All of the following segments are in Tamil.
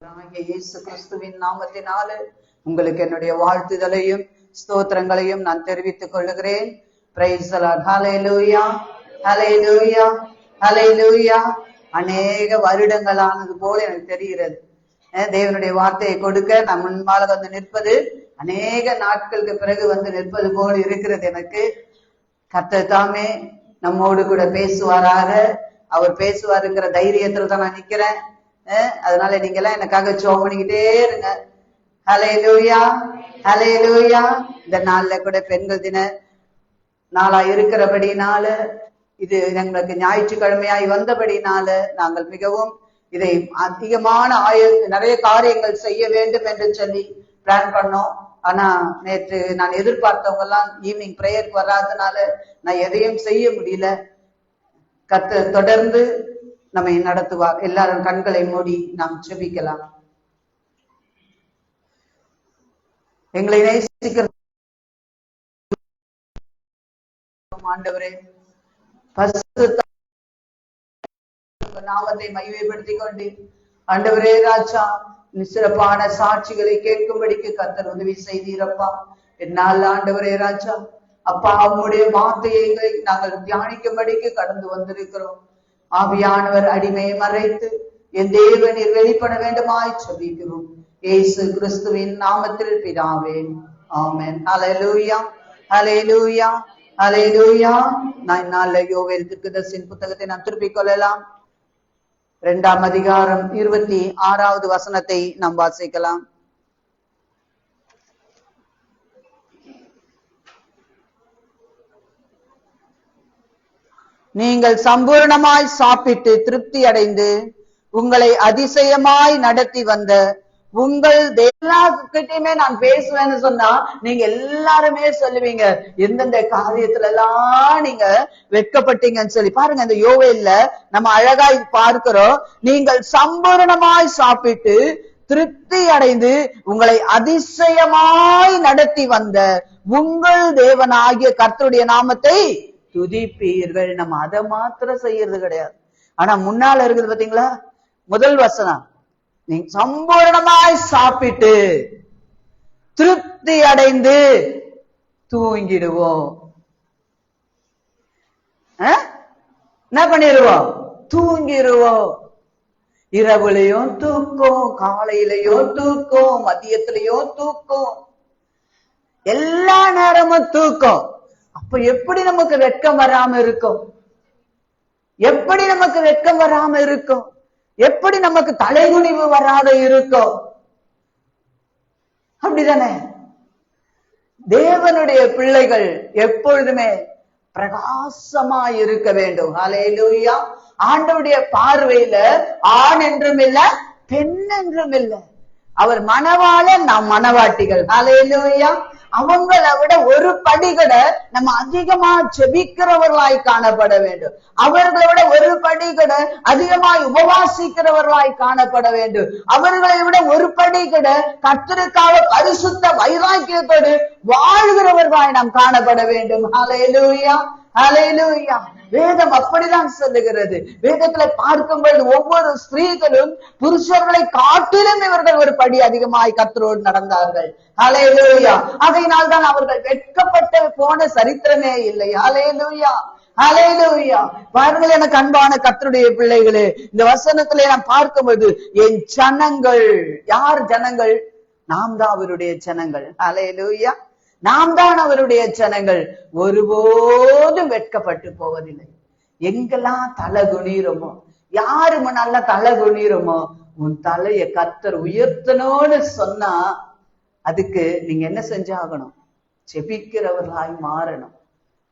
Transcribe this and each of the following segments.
இயேசு கிறிஸ்துவின் நாமத்தினால உங்களுக்கு என்னுடைய வாழ்த்துதலையும் ஸ்தோத்திரங்களையும் நான் தெரிவித்துக் கொள்ளுகிறேன். Praise the Lord. ஹல்லேலூயா, ஹல்லேலூயா, ஹல்லேலூயா. அநேக வருடங்களானது போல எனக்கு தெரிகிறது. தேவனுடைய வார்த்தையை கொடுக்க நான் முன்பாக வந்து நிற்பது அநேக நாட்களுக்கு பிறகு வந்து நிற்பது போல இருக்கிறது. எனக்கு கர்த்தர் தாமே நம்மோடு கூட பேசுவாராக. அவர் பேசுவாருங்கிற தைரியத்துல தான் நான் நிக்கிறேன். அதனால நீங்க எல்லாம் எனக்காக ஜெபம் பண்ணிக்கிட்டே இருங்க. ஹல்லேலூயா, ஹல்லேலூயா. இந்த நாள்ல கூட பெண்கள் தின நாளா இருக்கிறபடினால, இது எங்களுக்கு ஞாயிற்றுக்கிழமையாய் வந்தபடினால நாங்கள் மிகவும் இதை அதிகமான நிறைய காரியங்கள் செய்ய வேண்டும் என்று சொல்லி பிளான் பண்ணோம். ஆனா நேற்று நான் எதிர்பார்த்தவங்க எல்லாம் ஈவினிங் பிரேயருக்கு வராதனால நான் எதையும் செய்ய முடியல. கர்த்தர் தொடர்ந்து நம்மை நடத்துவார். எல்லாரும் கண்களை மூடி நாம் ஜெபிக்கலாம். எங்களை நேசிக்கிற ஆண்டவரே, பரிசுத்த நாமத்தை மகிமைப்படுத்திக் கொண்டு ஆண்டவரே ராஜா, சிறப்பான சாட்சிகளை கேட்கும்படிக்கு கர்த்தர் உதவி செய்தீரப்பா. என்னால் ஆண்டவரே ராஜா அப்பா உம்முடைய வார்த்தையை நாங்கள் தியானிக்கும்படிக்கு கடந்து வந்திருக்கிறோம். ஆவியானவர் அடிமையை மறைத்து என் தேவனில் வெளிப்பட வேண்டுமாய் ஜெபிக்கிறோம். இயேசு கிறிஸ்துவின் நாமத்தில் பிதாவே, ஆமென். ஹல்லேலூயா, ஹல்லேலூயா, ஹல்லேலூயா. நான் நாளை யோவேல் தீர்க்கதரிசியின் புத்தகத்தை நாம் திருப்பிக் கொள்ளலாம். 2ஆம் அதிகாரம் 26வது வசனத்தை நாம் வாசிக்கலாம். நீங்கள் சம்பூர்ணமாய் சாப்பிட்டு திருப்தி அடைந்து உங்களை அதிசயமாய் நடத்தி வந்த உங்கள் எல்லார்கிட்டயுமே நான் பேசுவேன்னு சொன்னா நீங்க எல்லாருமே சொல்லுவீங்க எந்தெந்த காரியத்துல எல்லாம் நீங்க வெட்கப்பட்டீங்கன்னு சொல்லி. பாருங்க, இந்த யோவேல்ல நம்ம அழகாய் பார்க்கிறோம். நீங்கள் சம்பூர்ணமாய் சாப்பிட்டு திருப்தி அடைந்து உங்களை அதிசயமாய் நடத்தி வந்த உங்கள் தேவனாகிய கர்த்தருடைய நாமத்தை துதிப்பீர்கள். நம்ம அதை மாத்திரம் செய்யறது கிடையாது. ஆனா முன்னால இருக்குது பாத்தீங்களா, முதல் வசனம், நீங்க சம்பூர்ணமாய் சாப்பிட்டு திருப்தி அடைந்து தூங்கிடுவோம். என்ன பண்ணிடுவோம்? தூங்கிடுவோம். இரவுலையும் தூக்கம், காலையிலையும் தூக்கம், மதியத்திலையும் தூக்கம், எல்லா நேரமும் தூக்கம். அப்ப எப்படி நமக்கு வெட்கம் வராம இருக்கும்? எப்படி நமக்கு வெட்கம் வராம இருக்கும்? எப்படி நமக்கு தலைகுனிவு வராத இருக்கும்? அப்படிதானே? தேவனுடைய பிள்ளைகள் எப்பொழுதுமே பிரகாசமா இருக்க வேண்டும். ஹல்லேலூயா. ஆண்டவருடைய பார்வையில ஆண் என்றும் இல்ல, பெண் என்றும் இல்ல. அவர் மணவாளன், நாம் மணவாட்டிகள். ஹல்லேலூயா. அவங்கள விட ஒரு படி கூட நம்ம அதிகமா ஜெபிக்கிறவர்களாய் காணப்பட வேண்டும். அவர்களை விட ஒரு படி கூட அதிகமாய் உபவாசிக்கிறவர்களாய் காணப்பட வேண்டும். அவர்களை விட ஒரு படி கூட கர்த்தருக்காக பரிசுத்த வைராக்கியத்தோடு வாழ்கிறவர்களாய் நாம் காணப்பட வேண்டும். ஹல்லேலூயா, ஹல்லேலூயா. வேதம் அப்படிதான் சொல்லுகிறது. வேதத்துல பார்க்கும்போது ஒவ்வொரு ஸ்திரீகளும் புருஷர்களை காட்டிலும் இவர்கள் ஒரு படி அதிகமாய் கர்த்தரோடு நடந்தார்கள். ஹல்லேலூயா. அதனால் தான் அவர்கள் வெட்கப்பட்டு போன சரித்திரமே இல்லை. ஹல்லேலூயா, ஹல்லேலூயா. பாருங்கள் எனக்கு அன்பான கர்த்தருடைய பிள்ளைகளே, இந்த வசனத்திலே நாம் பார்க்கும்போது என் ஜனங்கள், யார் ஜனங்கள்? நாம் தான் அவருடைய ஜனங்கள். ஹல்லேலூயா. நாம் தான் அவருடைய ஜனங்கள். ஒருபோதும் வெட்கப்பட்டு போவதில்லை. எங்கெல்லாம் தலை குனிறோமோ, யாரு முன்னால தலை குனிறோமோ, உன் தலையை கர்த்தர் உயர்த்தணும்னு சொன்னா அதுக்கு நீங்க என்ன செஞ்சாகணும்? ஜெபிக்கிறவர்களாய் மாறணும்,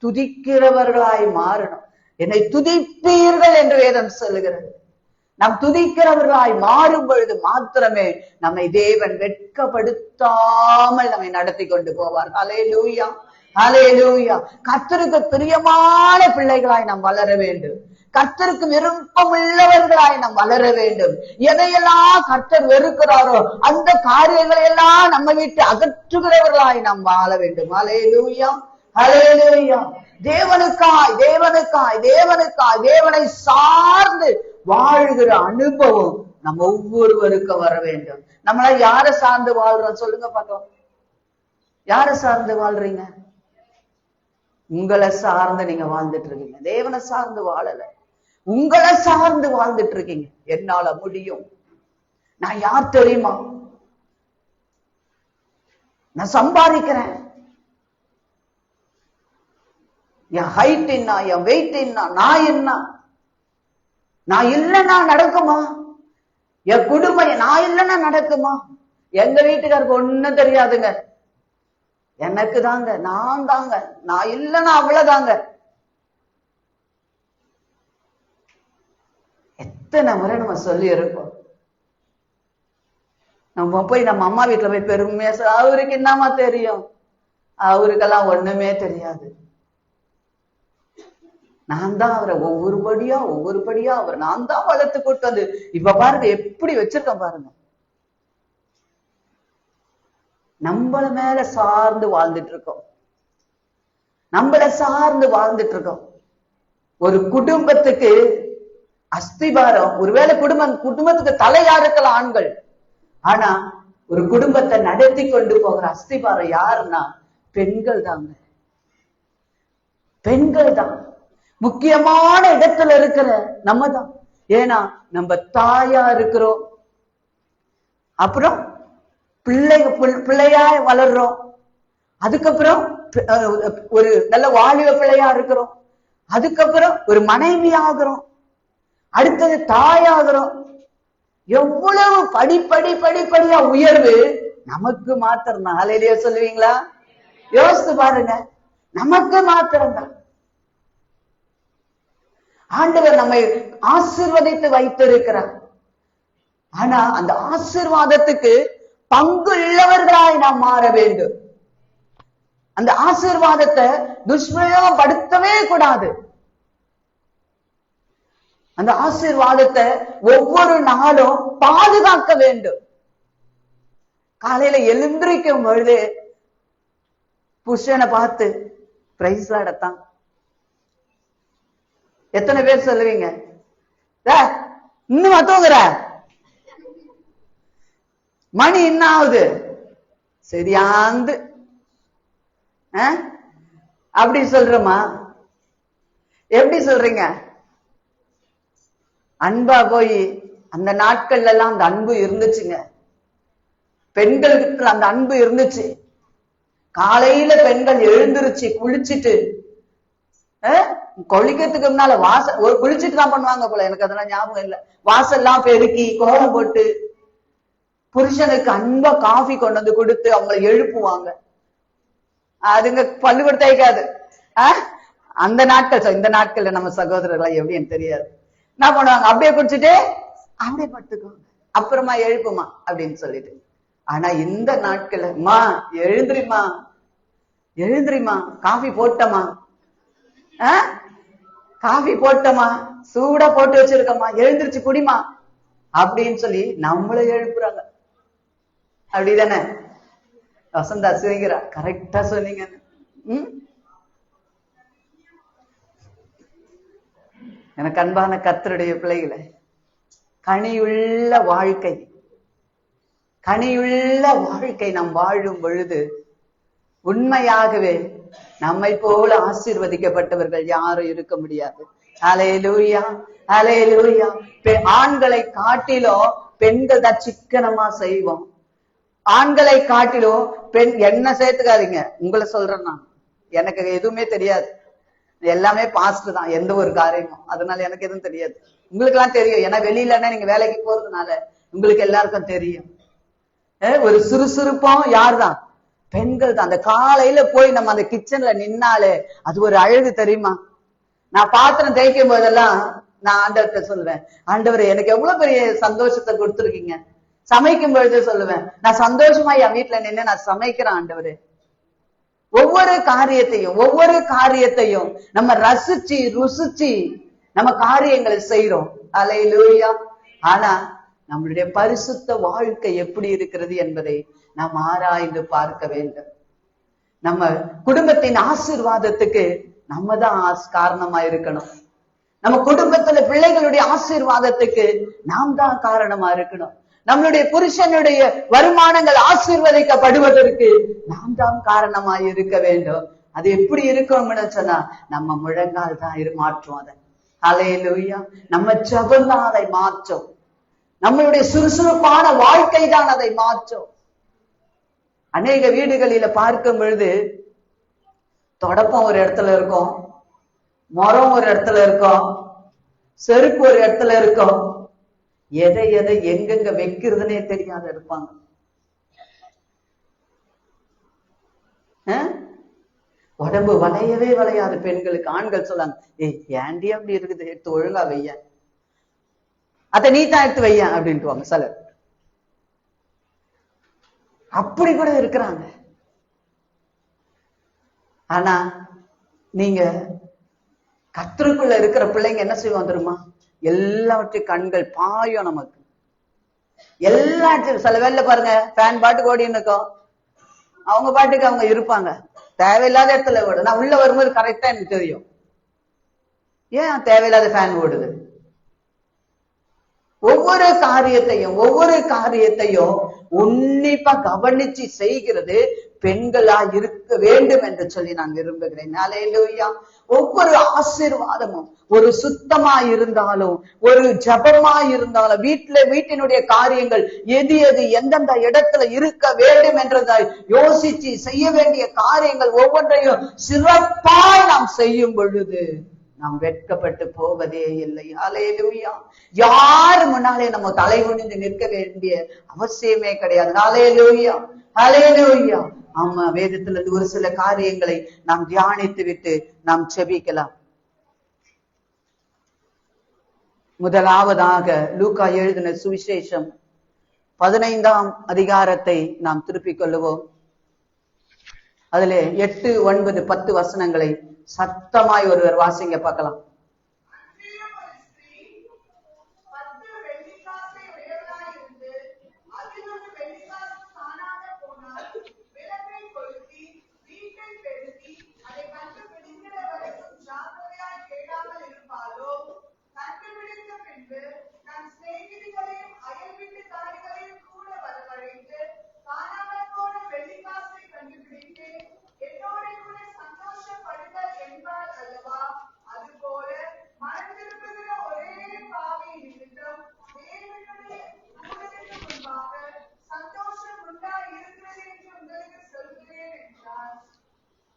துதிக்கிறவர்களாய் மாறணும். என்னை துதிப்பீர்கள் என்று வேதம் சொல்லுகிறது. நாம் துதிக்கிறவர்களாய் மாறும் பொழுது மாத்திரமே நம்மை தேவன் வெட்கப்படுத்தாமல் நம்மை நடத்தி கொண்டு போவார். ஹல்லேலூயா, ஹல்லேலூயா. கர்த்தருக்கு பிரியமான பிள்ளைகளாய் நாம் வளர வேண்டும். கர்த்தருக்கு விருப்பம் உள்ளவர்களாய் நாம் வளர வேண்டும். எதையெல்லாம் கர்த்தர் வெறுக்கிறாரோ அந்த காரியங்களை எல்லாம் நம்ம விட்டு அகற்றுகிறவர்களாய் நாம் வாழ வேண்டும். ஹல்லேலூயா, ஹல்லேலூயா. தேவனுக்காய், தேவனுக்காய், தேவனுக்காய், தேவனை சார்ந்து வாழ்கிற அனுபவம் நம்ம ஒவ்வொருவருக்கும் வர வேண்டும். நம்மள யாரை சார்ந்து வாழ்றோம் சொல்லுங்க பார்க்கலாம். யாரை சார்ந்து வாழ்றீங்க? உங்களை சார்ந்து நீங்க வாழ்ந்துட்டு இருக்கீங்க. தேவனை சார்ந்து வாழல, உங்களை சார்ந்து வாழ்ந்துட்டு இருக்கீங்க. என்னால முடியும், நான் யார் தெரியுமா, நான் சம்பாதிக்கிறேன், என் ஹைட் என்ன, என் வெயிட் என்ன, நான் என்ன, நான் இல்லைன்னா நடக்குமா, என் குடும்பம் நான் இல்லைன்னா நடக்குமா. எங்க வீட்டுக்காருக்கு ஒண்ணும் தெரியாதுங்க, எனக்கு தாங்க, நான் தாங்க, நான் இல்லைன்னா அவ்வளவுதாங்க. எத்தனை முறை நம்ம சொல்லி இருக்கோம். நம்ம போய் நம்ம அம்மா வீட்டுல போய் பெருமையா அவருக்கு என்னமா தெரியும், அவருக்கெல்லாம் ஒண்ணுமே தெரியாது. நான் தான் அவரை ஒவ்வொரு படியா அவர் நான் தான் வளர்த்து கொடுத்தது. இப்ப பாருங்க எப்படி வச்சிருக்கேன் பாருங்க. நம்மள மேல சார்ந்து வாழ்ந்துட்டு இருக்கோம், நம்மள சார்ந்து வாழ்ந்துட்டு இருக்கோம். ஒரு குடும்பத்துக்கு அஸ்திபாரம், ஒருவேளை குடும்பத்துக்கு தலையா இருக்கலாம் ஆண்கள், ஆனா ஒரு குடும்பத்தை நடத்தி கொண்டு போகிற அஸ்திபாரம் யாருன்னா பெண்கள் தாங்க. பெண்கள் தான் முக்கியமான இடத்துல இருக்கிற நம்ம தான். ஏன்னா நம்ம தாயா இருக்கிறோம், அப்புறம் பிள்ளையா வளர்றோம், அதுக்கப்புறம் ஒரு நல்ல வாலிப பிள்ளையா இருக்கிறோம், அதுக்கப்புறம் ஒரு மனைவி ஆகிறோம், அடுத்தது தாயாகிறோம். எவ்வளவு படிப்படியா உயர்வு நமக்கு மாத்திரம். ஹல்லேலூயா சொல்லுவீங்களா? யோசித்து பாருங்க, நமக்கு மாத்திரம் தான். ஆண்டவர் நம்மை ஆசீர்வதித்து வைத்திருக்கிறார். ஆனா அந்த ஆசீர்வாதத்துக்கு பங்கு உள்ளவர்களாய் நாம் மாற வேண்டும். அந்த ஆசீர்வாதத்தை துஷ்பிரயோகப்படுத்தவே கூடாது. அந்த ஆசீர்வாதத்தை ஒவ்வொரு நாளும் பாதுகாக்க வேண்டும். காலையில எழுந்திருக்கும் பொழுது புருஷனை பார்த்து பிரைஸ் லார்ட், எத்தனை பேர் சொல்லுவீங்க? இன்னும் தூங்குற, மணி என்ன ஆகுது, சரியாந்து அப்படி சொல்றோமா? எப்படி சொல்றீங்க? அன்பா போய் அந்த நாட்கள்ல எல்லாம் அந்த அன்பு இருந்துச்சுங்க. பெண்களுக்கு அந்த அன்பு இருந்துச்சு. காலையில பெண்கள் எழுந்திருச்சு குளிச்சுட்டு, குளிக்கிறதுக்கு முன்னால ஒரு குளிச்சுட்டு தான் பண்ணுவாங்க போல, எனக்கு அதெல்லாம் ஞாபகம் இல்லை. வாசல்லாம் பெருக்கி கோலம் போட்டு புருஷனுக்கு அன்பா காஃபி கொண்டு வந்து கொடுத்து அவங்களை எழுப்புவாங்க. அதுங்க பள்ளிக்கூட தேய்க்காது. அந்த நாட்கள், இந்த நாட்கள்ல நம்ம சகோதரர்களா எப்படின்னு தெரியாது. என்ன பண்ணுவாங்க, அப்படியே குடிச்சுட்டு அப்படியே படுத்துக்குவாங்க, அப்புறமா எழுப்புமா அப்படின்னு சொல்லிட்டு. ஆனா இந்த நாட்கள்ல மா எழுந்திரிமா, எழுந்திரிமா, காஃபி போட்டமா, காஃபி போட்டமா, சூடா போட்டு வச்சிருக்கமா, எழுந்திருச்சு குடிமா அப்படின்னு சொல்லி நம்மள எழுப்புறாங்க. அப்படிதானே? வசந்தா சிரிக்கிறா, கரெக்டா சொன்னீங்க. எனக்கு அன்பான கர்த்தருடைய பிள்ளைகளை, கனியுள்ள வாழ்க்கை, கனியுள்ள வாழ்க்கை நாம் வாழும் பொழுது உண்மையாகவே நம்மை போல ஆசீர்வதிக்கப்பட்டவர்கள் யாரும் இருக்க முடியாது. ஹல்லேலூயா, ஹல்லேலூயா. ஆண்களை காட்டிலும் பெண்கள் தான் சிக்கனமா செய்வோம். ஆண்களை காட்டிலும் பெண், என்ன சேர்த்துக்காதீங்க, உங்களை சொல்றேன் நான், எனக்கு எதுவுமே தெரியாது, எல்லாமே பாஸ்ட் தான் எந்த ஒரு காரியமும், அதனால எனக்கு எதுவும் தெரியாது. உங்களுக்கு எல்லாம் தெரியும், ஏன்னா வெளியிலன்னா நீங்க வேலைக்கு போறதுனால உங்களுக்கு எல்லாருக்கும் தெரியும். ஒரு சுறுசுறுப்பம் யார் தான்? பெண்கள் தான். அந்த காலையில போய் நம்ம அந்த கிச்சன்ல நின்னாலே அது ஒரு அழகு தெரியுமா? நான் பாத்திரம் தேய்க்கும் போதெல்லாம் நான் ஆண்டவர்கிட்ட சொல்லுவேன், ஆண்டவர் எனக்கு எவ்வளவு பெரிய சந்தோஷத்தை கொடுத்துருக்கீங்க. சமைக்கும் பொழுது சொல்லுவேன், நான் சந்தோஷமா என் வீட்டுல நின்று நான் சமைக்கிறேன் ஆண்டவரு. ஒவ்வொரு காரியத்தையும் நம்ம ரசிச்சு ருசிச்சு நம்ம காரியங்களை செய்யறோம். ஹல்லேலூயா. ஆனா நம்மளுடைய பரிசுத்த வாழ்க்கை எப்படி இருக்கிறது என்பதை நாம் ஆராய்ந்து பார்க்க வேண்டும். நம்ம குடும்பத்தின் ஆசீர்வாதத்துக்கு நம்ம தான் காரணமா இருக்கணும். நம்ம குடும்பத்துல பிள்ளைகளுடைய ஆசீர்வாதத்துக்கு நாம் தான் காரணமா இருக்கணும். நம்மளுடைய புருஷனுடைய வருமானங்கள் ஆசீர்வதிக்கப்படுவதற்கு நாம் தான் காரணமாய் இருக்க வேண்டும். அது எப்படி இருக்கணும்னு சொன்னா நம்ம முழங்கால் தான் மாற்றும். அதை ஹல்லேலூயா, நம்ம ஜெபம் தான் அதை மாற்றும். நம்மளுடைய சுறுசுறுப்பான வாழ்க்கை தான் அதை மாற்றும். அநேக வீடுகளில பார்க்கும் பொழுது தொடப்பம் ஒரு இடத்துல இருக்கும், மரம் ஒரு இடத்துல இருக்கும், செருப்பு ஒரு இடத்துல இருக்கும். எதை எதை எங்கெங்க வைக்கிறதுனே தெரியாத இருப்பாங்க. உடம்பு வளையவே வளையாது பெண்களுக்கு. ஆண்கள் சொல்லாங்க, ஏண்டி அப்படி இருக்குது, எடுத்து ஒழுங்கா வைய, அத நீ தான் எடுத்து வைய அப்படின்ட்டுவாங்க சிலர். அப்படி கூட இருக்கிறாங்க. ஆனா நீங்க கர்த்தருக்குள்ள இருக்கிற பிள்ளைங்க என்ன செய்வாங்க தெரியுமா? எல்லாவற்றையும் கண்கள் பாயும் நமக்கு. எல்லாத்தையும் சில வேலை பாருங்க, ஃபேன் பாட்டுக்கு ஓடின்னு இருக்கும், அவங்க பாட்டுக்கு அவங்க இருப்பாங்க, தேவையில்லாத இடத்துல ஓடு. நான் உள்ள வரும்போது கரெக்டா எனக்கு தெரியும் ஏன் தேவையில்லாத ஃபேன் ஓடுது. ஒவ்வொரு காரியத்தையும் உன்னிப்பா கவனிச்சு செய்கிறது பெண்களா இருக்க வேண்டும் என்று சொல்லி நான் விரும்புகிறேன். ஹல்லேலூயா. ஒவ்வொரு ஆசீர்வாதமும் ஒரு சுத்தமா இருந்தாலும், ஒரு ஜபமா இருந்தாலும், வீட்டினுடைய காரியங்கள் எது எந்தெந்த இடத்துல இருக்க வேண்டும் என்றதை யோசிச்சு செய்ய வேண்டிய காரியங்கள் ஒவ்வொன்றையும் சிறப்பாய் நாம் செய்யும் பொழுது நாம் வெட்கப்பட்டு போவதே இல்லை. ஹல்லேலூயா. யார் முன்னாலே நம்ம தலை குனிந்து நிற்க வேண்டிய அவசியமே கிடையாது. ஹல்லேலூயா, ஹல்லேலூயா. ஆமா, வேதத்துல இருந்து ஒரு சில காரியங்களை நாம் தியானித்து விட்டு நாம் செபிக்கலாம். முதலாவதாக லூக்கா எழுதின சுவிசேஷம் 15ஆம் அதிகாரத்தை நாம் திருப்பிக் கொள்ளுவோம். அதுல 8, 9, 10 வசனங்களை சத்தமாய் ஒருவர் வாசிங்க பார்க்கலாம்.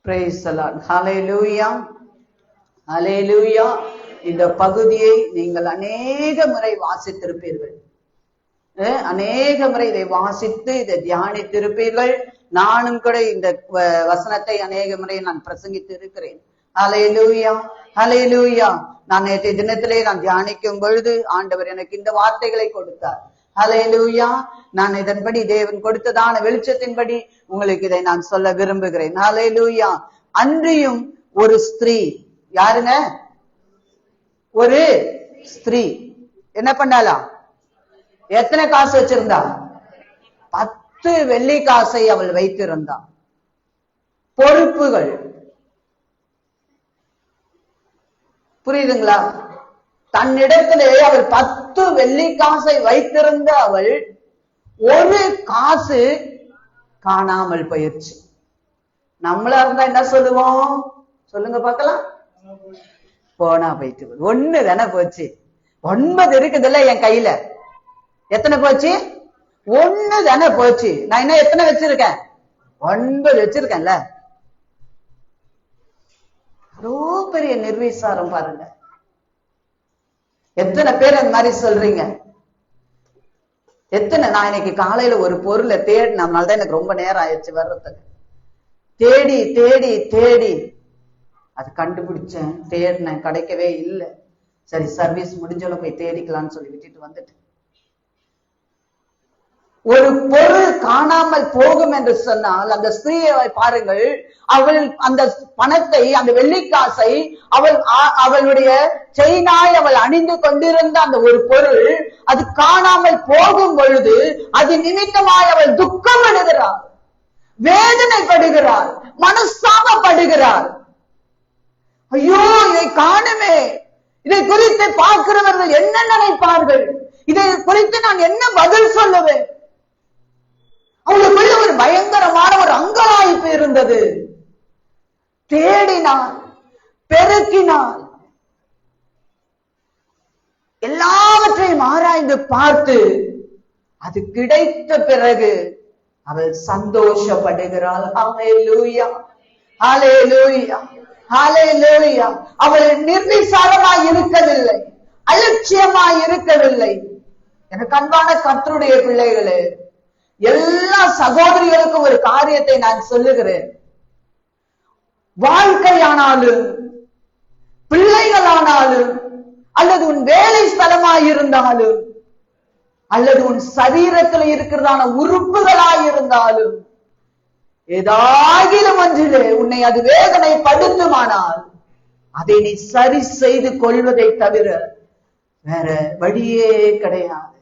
Praise the Lord. Hallelujah. Hallelujah. இந்த பகுதியை நீங்கள் அநேக முறை வாசித்திருப்பீர்கள். அநேக முறை இதை வாசித்து இதை தியானித்திருப்பீர்கள். நானும் கூட இந்த வசனத்தை அநேக முறை நான் பிரசங்கித்து இருக்கிறேன். ஹல்லேலூயா, ஹல்லேலூயா. நான் நேற்றைய தினத்திலே நான் தியானிக்கும் பொழுது ஆண்டவர் எனக்கு இந்த வார்த்தைகளை கொடுத்தார். ஹல்லேலூயா. நான் இதன்படி தேவன் கொடுத்ததான வெளிச்சத்தின்படி உங்களுக்கு இதை நான் சொல்ல விரும்புகிறேன். ஹல்லேலூயா. அன்றியும் ஒரு ஸ்திரீ, யாருங்க? ஒரு ஸ்திரீ என்ன பண்ணாலா? எத்தனை காசு வச்சிருந்தா? 10 வெள்ளி காசை அவள் வைத்திருந்தா. பொறுப்புகள் புரியுதுங்களா? தன்னிடத்திலே அவள் 10 வெள்ளி காசை வைத்திருந்த அவள் ஒரு காசு காணாமல் போயிடுச்சு. நம்மளா இருந்தா என்ன சொல்லுவோம்? சொல்லுங்க பார்க்கலாம். போனா போயிட்டு, 1 தானே போச்சு. 9 இருக்குதுல்ல என் கையில, எத்தனை போச்சு? 1 தானே போச்சு. நான் என்ன எத்தனை வச்சிருக்கேன்? 9 வச்சிருக்கேன்ல. அவ்வளோ பெரிய நிர்விசாரம் பாருங்க. எத்தனை பேர் அந்த மாதிரி சொல்றீங்க? எத்தனை? நான் இன்னைக்கு காலையில ஒரு பொருளை தேடினால்தான் எனக்கு ரொம்ப நேரம் ஆயிடுச்சு வர்றதுக்கு. தேடி தேடி தேடி அது கண்டுபிடிச்சேன், தேடினேன், கிடைக்கவே இல்லை. சரி, சர்வீஸ் முடிஞ்சாலும் போய் தேடிக்கலாம்னு சொல்லி விட்டுட்டு வந்துட்டேன். ஒரு பொருள் காணாமல் போகும் என்று சொன்னால் அந்த ஸ்திரீயை பாருங்கள். அவள் அந்த பணத்தை, அந்த வெள்ளிக்காசை, அவளுடைய செயினாய் அவள் அணிந்து கொண்டிருந்த அந்த ஒரு பொருள் அது காணாமல் போகும் பொழுது அது நிமித்தமாய் அவள் துக்கம் அடைகிறாள், வேதனைப்படுகிறாள், மனஸ்தாபப்படுகிறாள். ஐயோ, இதை காணுமே, இதை குறித்து பார்க்கிறவர்கள் என்ன நினைப்பார்கள்? இதை குறித்து நான் என்ன பதில் சொல்லுவேன்? அவங்களுக்குள்ள ஒரு பயங்கரமான ஒரு அங்கலாய்ப்பு இருந்தது. தேடினாள், பெருக்கினாள், எல்லாவற்றையும் ஆராய்ந்து பார்த்து அது கிடைத்த பிறகு அவள் சந்தோஷப்படுகிறாள். ஹல்லேலூயா, ஹல்லேலூயா, ஹல்லேலூயா. அவள் நிர்விசாரமாய் இருக்கவில்லை, அலட்சியமாய் இருக்கவில்லை. எனக்கு அன்பான கர்த்தருடைய பிள்ளைகளே, எல்லா சகோதரிகளுக்கும் ஒரு காரியத்தை நான் சொல்லுகிறேன். வாழ்க்கையானாலும், பிள்ளைகளானாலும், அல்லது உன் வேலை ஸ்தலமாய் இருந்தாலும், அல்லது உன் சரீரத்தில் இருக்கிறதான உறுப்புகளாய் இருந்தாலும், ஏதாகிலும் ஒன்றிலே உன்னை அது வேதனைப்படுத்துமானால் அதை நீ சரி செய்து கொள்வதை தவிர வேற வழியே கிடையாது.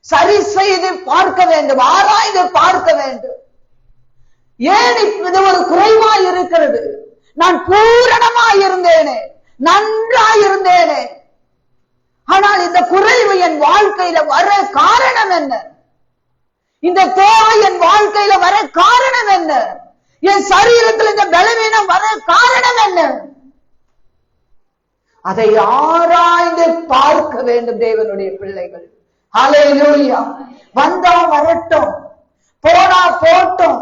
சரி செய்து பார்க்க வேண்டும், ஆராய்ந்து பார்க்க வேண்டும். ஏன் இது ஒரு குறைவாய் இருக்கிறது? நான் பூரணமாய் இருந்தேனே, நன்றாயிருந்தேனே, ஆனால் இந்த குறைவு என் வாழ்க்கையில வர காரணம் என்ன? இந்த தேவை என் வாழ்க்கையில வர காரணம் என்ன? என் சரீரத்தில் இந்த பலவீனம் வர காரணம் என்ன? அதை ஆராய்ந்து பார்க்க வேண்டும் தேவனுடைய பிள்ளைகள். ஹல்லேலூயா. வந்தா வரட்டும், போனா போட்டும்,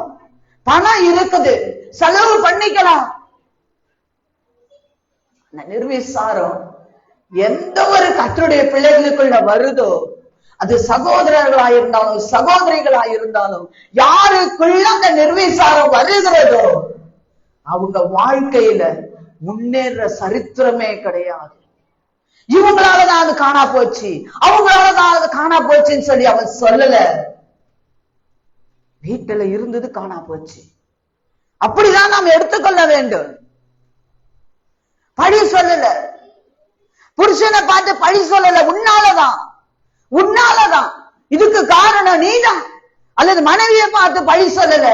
பணம் இருக்குது, செலவு பண்ணிக்கலாம். நிர்விசாரம் எந்த ஒரு கர்த்தருடைய பிள்ளைகளுக்குள்ள வருதோ, அது சகோதரர்களாயிருந்தாலும் சகோதரிகளாயிருந்தாலும், யாருக்குள்ள அந்த நிர்விசாரம் வருகிறதோ அவங்க வாழ்க்கையில முன்னேற சரித்திரமே கிடையாது. இவங்களாலதான் அது காணா போச்சு, அவங்களாலதான் அது காணா போச்சுன்னு சொல்லி அவன் சொல்லல. வீட்டுல இருந்தது காணா போச்சு, அப்படிதான் நாம் எடுத்துக்கொள்ள வேண்டும். பழி சொல்லல, புருஷனை பார்த்து பழி சொல்லல, உன்னாலதான் உன்னாலதான், இதுக்கு காரணம் நீதான். அல்லது மனைவியை பார்த்து பழி சொல்லல,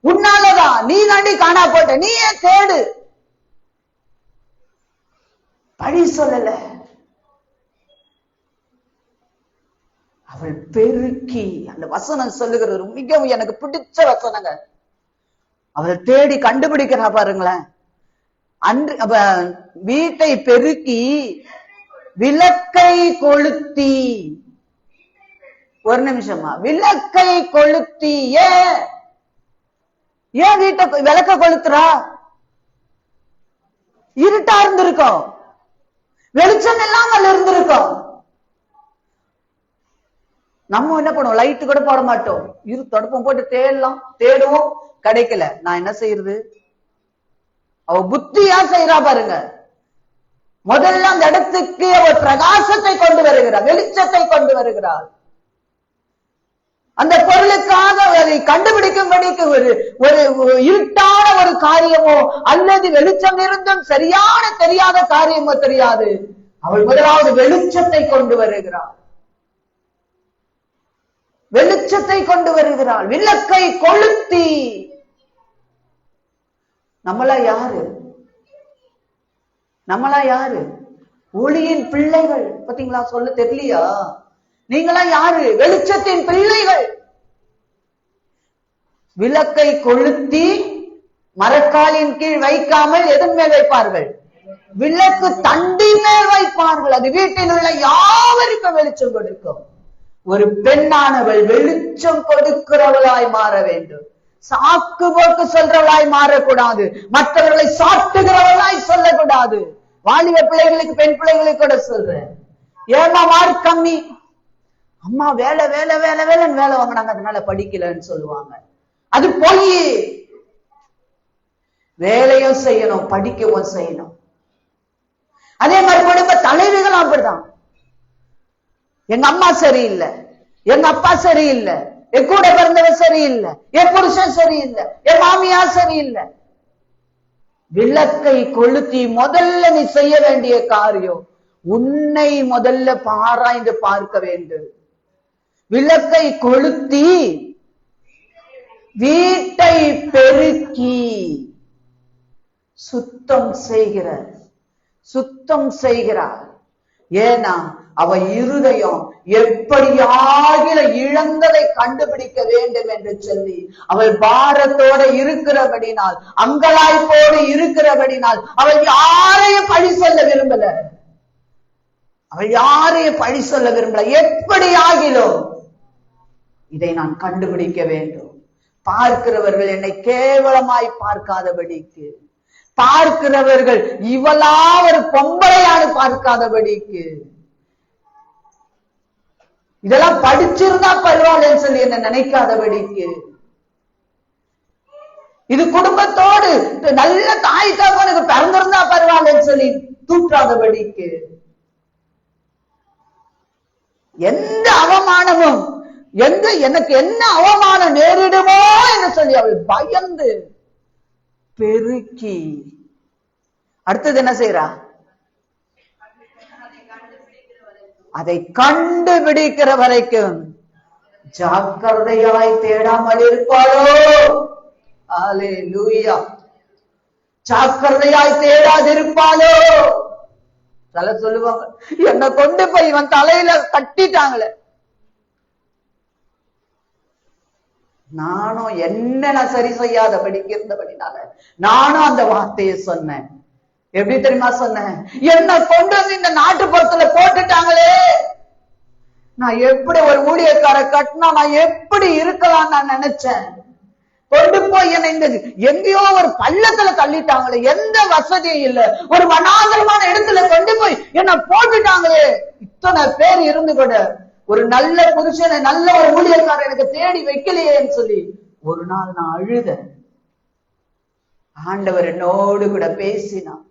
உன்னாலதான், நீ தாண்டி காணா போட்ட, நீயே தேடு. பழி சொல்லல, அவள் பெருக்கி. அந்த வசனம் சொல்லுகிறது மிகவும் எனக்கு பிடிச்ச வசனங்க. அவள் தேடி கண்டுபிடிக்கிறா பாருங்களேன். அன்று வீட்டை பெருக்கி விளக்கை கொளுத்தி, ஒரு நிமிஷமா, விளக்கை கொளுத்தி. ஏன் வீட்டை விளக்க கொளுத்துறா? இருட்டா இருந்திருக்கும், வெளிச்சம் இல்லாமல் இருந்திருக்கும். நம்ம என்ன பண்ணுவோம்? லைட்டு கூட போட மாட்டோம், தடுப்போம், போட்டு தேடலாம், தேடுவோம், கிடைக்கல. நான் என்ன செய்யறது? அவ புத்தியா செய்யறா பாருங்க. முதல்ல அந்த இடத்துக்கு அவர் பிரகாசத்தை கொண்டு வருகிறார், வெளிச்சத்தை கொண்டு வருகிறார். அந்த பொருளுக்காக அதை கண்டுபிடிக்கும்படிக்கு ஒரு இருட்டான ஒரு காரியமோ அல்லது வெளிச்சம் இருந்தும் சரியான தெரியாத காரியமோ தெரியாது. அவள் முதலாவது வெளிச்சத்தை கொண்டு வருகிறாள், வெளிச்சத்தை கொண்டு வருகிறாள், விளக்கை கொளுத்தி. நம்மளா யாரு? நம்மளா யாரு? ஒளியின் பிள்ளைகள். பாத்தீங்களா? சொல்ல தெரியலையா? நீங்களா யாரு? வெளிச்சத்தின் பிள்ளைகள். விளக்கை கொளுத்தி மரக்காலின் கீழ் வைக்காமல் எதன் மேல் வைப்பார்கள்? விளக்கு தண்டி மேல் வைப்பார்கள். அது வீட்டில் உள்ள யாவருக்கும் வெளிச்சம் கொடுக்கும். ஒரு பெண்ணானவள் வெளிச்சம் கொடுக்கிறவளாய் மாற வேண்டும். சாக்கு போக்கு சொல்றவளாய் மாறக்கூடாது, மற்றவர்களை சாட்டுகிறவளாய் சொல்லக்கூடாது. வாலிப பிள்ளைகளுக்கு, பெண் பிள்ளைகளுக்கு கூட சொல்றேன், ஏமா மார்க் கம்மி, அம்மா வேலை வேலை வேலை வேலைன்னு வேலை வாங்கினாங்க, அதனால படிக்கலன்னு சொல்லுவாங்க. அது போய் வேலையும் செய்யணும், படிக்கவும் செய்யணும். அதே மாதிரி குடும்ப தலைவிகளும் அப்படிதான். எங்க அம்மா சரியில்லை, எங்க அப்பா சரியில்லை, என் கூட பிறந்தவன் சரியில்லை, என் புருஷன் சரியில்லை, என் மாமியா சரியில்லை. விளக்கை கொளுத்தி முதல்ல நீ செய்ய வேண்டிய காரியம், உன்னை முதல்ல ஆராய்ந்து பார்க்க வேண்டும். விளக்கை கொளுத்தி வீட்டை பெருக்கி சுத்தம் செய்கிற சுத்தம் செய்கிறார். ஏன்னா அவ இருதயம் எப்படியாகில இழந்ததை கண்டுபிடிக்க வேண்டும் என்று சொல்லி அவள் பாரத்தோட இருக்கிறபடினால், அங்கலாய்ப்போடு இருக்கிறபடினால் அவள் யாரையும் பழி சொல்ல விரும்பல. அவள் யாரையும் பழி சொல்ல விரும்பல. எப்படி ஆகிலோ இதை நான் கண்டுபிடிக்க வேண்டும். பார்க்கிறவர்கள் என்னை கேவலமாய் பார்க்காதபடிக்கு, பார்க்கிறவர்கள் இவளா ஒரு பொம்பளையானு பார்க்காதபடிக்கு, இதெல்லாம் படிச்சிருந்தா பரவாயில்லன்னு சொல்லி என்ன நினைக்காதபடிக்கு, இது குடும்பத்தோடு நல்ல தாய் தகவனுக்கு பிறந்திருந்தா பரவாயில்லன்னு சொல்லி தூற்றாதபடிக்கு, எந்த அவமானமும் எனக்கு என்ன அவமானம் நேரிடுமோ என்று சொல்லி அவள் பயந்து பெருக்கி அடுத்தது என்ன செய்யறா? அதை கண்டுபிடிக்கிற வரைக்கும் ஜாக்கிரதையாய் தேடாமல் இருப்பாளோ. அல்லேலூயா. ஜாக்கிரதையாய் தேடாதிருப்பாளோ. சில சொல்லுவாங்க, என்னை கொண்டு போய் இவன் தலையில கட்டிட்டாங்களே, நானும் என்ன சரி செய்யாதபடிக்கு இருந்தபடினால நானும் அந்த வார்த்தையை சொன்னேன். எப்படி தெரியுமா சொன்னேன்? என்ன கொண்டு வந்து இந்த நாட்டுப்புறத்துல போட்டுட்டாங்களே, நான் எப்படி ஒரு ஊழியக்கார கட்டினா நான் எப்படி இருக்கலாம் நான் நினைச்சேன். கொண்டு போய் என்ன இந்த எங்கேயோ ஒரு பள்ளத்துல தள்ளிட்டாங்களே, எந்த வசதியும் இல்ல, ஒரு வனாந்தரமான இடத்துல கொண்டு போய் என்ன போட்டுட்டாங்களே. இத்தனை பேர் இருந்து கூட ஒரு நல்ல புருஷனை, நல்ல ஒரு ஊழியக்காரர் எனக்கு தேடி வைக்கலையேன்னு சொல்லி ஒரு நாள் நான் அழுத. ஆண்டவர் என்னோடு கூட பேசினான்.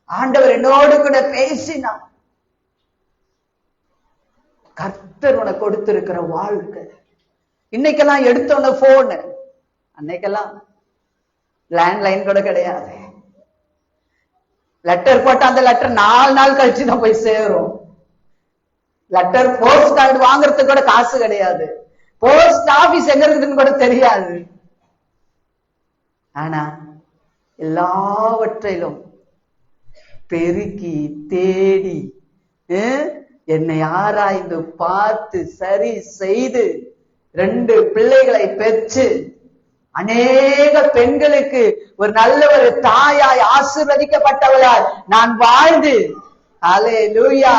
ஆண்டவர் என்னோடு கூட பேசினான். கர்த்தர் உனக்கு கொடுத்திருக்கிற வாழ்க்கை. இன்னைக்கெல்லாம் எடுத்தோன்ன போனு, அன்னைக்கெல்லாம் லேண்ட்லைன் கூட கிடையாது. லெட்டர் போட்டா அந்த லெட்டர் 4 நாள் கழிச்சுதான் போய் சேரும். லெட்டர் போஸ்ட் கார்டு வாங்குறதுக்கு கூட காசு கிடையாது. போஸ்ட் ஆபீஸ் எங்க இருக்குதுன்னு கூட தெரியாது. ஆனா எல்லாவற்றிலும் பெருக்கி தேடி என்னை ஆராய்ந்து பார்த்து சரி செய்து 2 பிள்ளைகளை பெற்று அநேக பெண்களுக்கு ஒரு நல்ல ஒரு தாயாய் ஆசீர்வதிக்கப்பட்டவளாய் நான் வாழ்ந்து, அல்லேலூயா,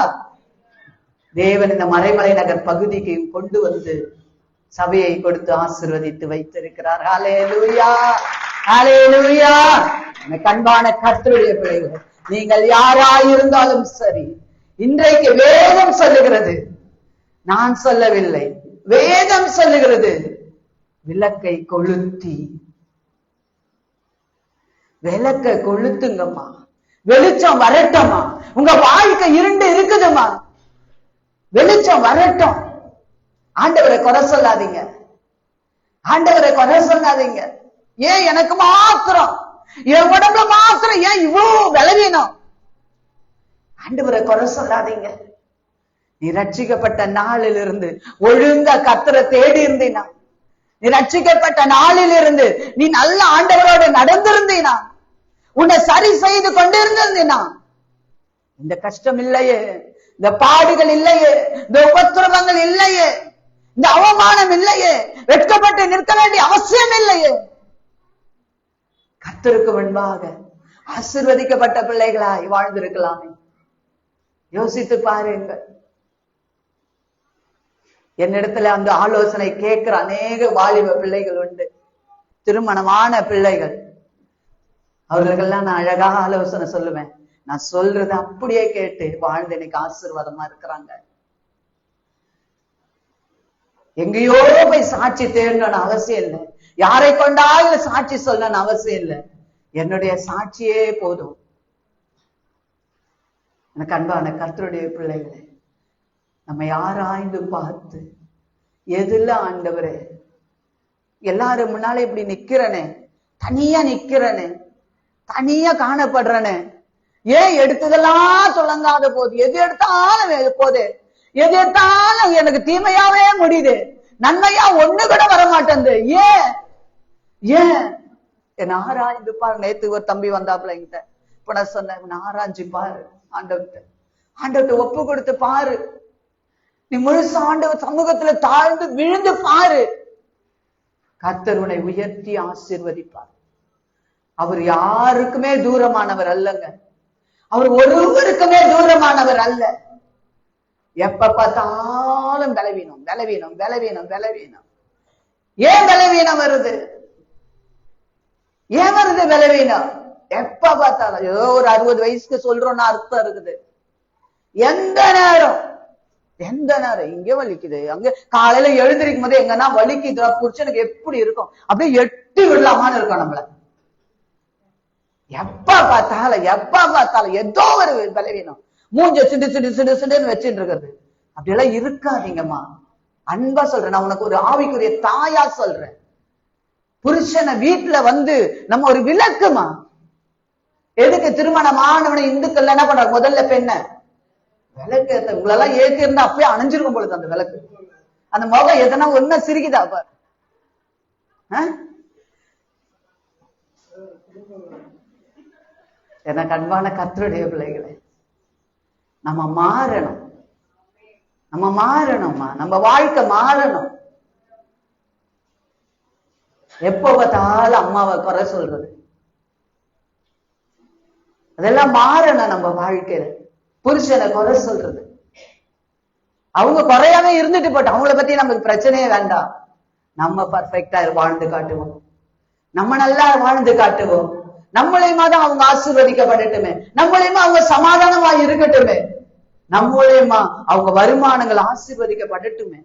தேவன் இந்த மறைமலை நகர் பகுதிக்கு கொண்டு வந்து சபையை கொடுத்து ஆசீர்வதித்து வைத்திருக்கிறார். அல்லேலூயா, அல்லேலூயா. கண்பான கர்த்தருடைய பிள்ளைகள், நீங்கள் யாராயிருந்தாலும் சரி, இன்றைக்கு வேதம் சொல்லுகிறது, நான் சொல்லவில்லை, வேதம் சொல்லுகிறது, விளக்கை கொளுத்தி, விளக்கை கொளுத்துங்கம்மா, வெளிச்சம் வரட்டும்மா. உங்க வாழ்க்கை இருண்டு இருக்குதுமா, வெளிச்சம் வரட்டும். ஆண்டவரை குறை சொல்லாதீங்க, ஆண்டவரை குறை சொல்லாதீங்க. ஏன் எனக்கு மாத்திரம், என் உடம்புல மாத்திரம் ஏன் இவ்வளவு விளைவினோம்? ஆண்டவரை குறை சொல்லாதீங்க. நீ ரட்சிக்கப்பட்ட நாளில் இருந்து ஒழுங்கா கர்த்தரை தேடி இருந்தீனா, நீ ரட்சிக்கப்பட்ட நாளில் இருந்து நீ நல்ல ஆண்டவரோடு நடந்திருந்தீனா, உன்னை சரி செய்து கொண்டிருந்தீனா, இந்த கஷ்டம் இல்லையே, இந்த பாடுகள் இல்லையே, இந்த உபத்திரவங்கள் இல்லையே, இந்த அவமானம் இல்லையே, வெட்கப்பட்டு நிற்க வேண்டிய அவசியம் இல்லையே. கர்த்தருக்கு முன்பாக ஆசீர்வதிக்கப்பட்ட பிள்ளைகளாய் வாழ்ந்திருக்கலாமே. யோசித்து பாருங்கள். என்னிடத்துல அந்த ஆலோசனை கேட்கிற அநேக வாலிப பிள்ளைகள் உண்டு, திருமணமான பிள்ளைகள். அவர்களுக்கெல்லாம் நான் அழகா ஆலோசனை சொல்லுவேன். நான் சொல்றது அப்படியே கேட்டு வாழ்ந்து இன்னைக்கு ஆசீர்வாதமா இருக்கிறாங்க. எங்கேயோ போய் சாட்சி தேடணும்னு அவசியம் இல்லை, யாரை கொண்டாலும் சாட்சி சொல்லணும்னு அவசியம் இல்லை. என்னுடைய சாட்சியே போதும். எனக்கு அன்பான கர்த்தருடைய பிள்ளைகளே, நம்ம யாராய்ந்து பார்த்து, எதுல ஆண்டவரே, எல்லாரும் முன்னாலே இப்படி நிக்கிறனே, தனியா நிக்கிறனே, தனியா காணப்படுறனே, ஏன் எடுத்ததெல்லாம் தொடங்காத போது, எது எடுத்தாலும் போது, எது எடுத்தாலும் எனக்கு தீமையாவே முடியுது, நன்மையா ஒண்ணு கூட வர மாட்டேங்குது, ஏன் ஏன் என்ன ஆராய்ந்து பாரு. நேத்து ஒரு தம்பி வந்தாப்புல என்கிட்ட, இப்ப நான் சொன்ன ஆராய்ச்சி பாரு, ஆண்டவர்கிட்ட ஒப்பு கொடுத்து பாரு, நீ முழுசு ஆண்டவர் சமூகத்துல தாழ்ந்து விழுந்து பாரு. கர்த்தர் உன்னை உயர்த்தி ஆசீர்வதிப்பார். அவர் யாருக்குமே தூரமானவர் அல்லங்க. அவர் ஒருவருக்குமே தூரமானவர் அல்ல. எப்ப பார்த்தாலும் பலவீனம் பலவீனம் பலவீனம் பலவீனம். ஏன் பலவீனம் வருது? ஏன் வருது பலவீனம்? எப்ப பார்த்தாலும் ஏதோ ஒரு 60 வயசுக்கு சொல்றோம்னா அர்த்தம் இருக்குது. எந்த நேரம் இங்க வலிக்குது, அங்க காலையில எழுந்திருக்கும் போது எங்கன்னா வலிக்குது, புருஷனுக்கு எப்படி இருக்கும்? அப்படியே எட்டி விடலாமான்னு இருக்கும் நம்மள. எப்ப பார்த்தாலும் ஏதோ ஒரு பலவீனம், மூஞ்ச சிடு சிடு சிடு சிடுன்னு வச்சுட்டு இருக்கிறது. அப்படியெல்லாம் இருக்காதீங்கம்மா. அன்பா சொல்றேன், நான் உனக்கு ஒரு ஆவிக்குரிய தாயா சொல்றேன். புருஷனை வீட்டுல வந்து நம்ம ஒரு விளக்குமா. எதுக்கு திருமணமானவனை இந்துக்கள் என்ன பண்றாங்க? முதல்ல பெண்ண விளக்கு ஏத்த. உங்களெல்லாம் ஏத்தி இருந்தா அப்படியே அணைஞ்சிருக்கும் பொழுது அந்த விளக்கு. அந்த முகம் எதனா ஒண்ணு சிரிக்குதா? எனக்கு அன்பான கர்த்தருடைய பிள்ளைகளே, நம்ம மாறணும்மா. நம்ம வாழ்க்கை மாறணும். எப்ப பார்த்தாலும் அம்மாவை குறை சொல்றது, அதெல்லாம் மாறணும். நம்ம வாழ்க்கையில புருஷனை குறை சொல்றது, அவங்க குறையாவே இருந்துட்டு போட்டோம், அவங்கள பத்தி நமக்கு பிரச்சனையே வேண்டாம். நம்ம பர்ஃபெக்டா வாழ்ந்து காட்டுவோம், நம்ம நல்லா வாழ்ந்து காட்டுவோம். நம்மளையுமா தான் அவங்க ஆசீர்வதிக்கப்படட்டுமே, நம்மளையுமா அவங்க சமாதானமா இருக்கட்டுமே, நம்மளையுமா அவங்க வருமானங்கள் ஆசீர்வதிக்கப்படட்டுமே.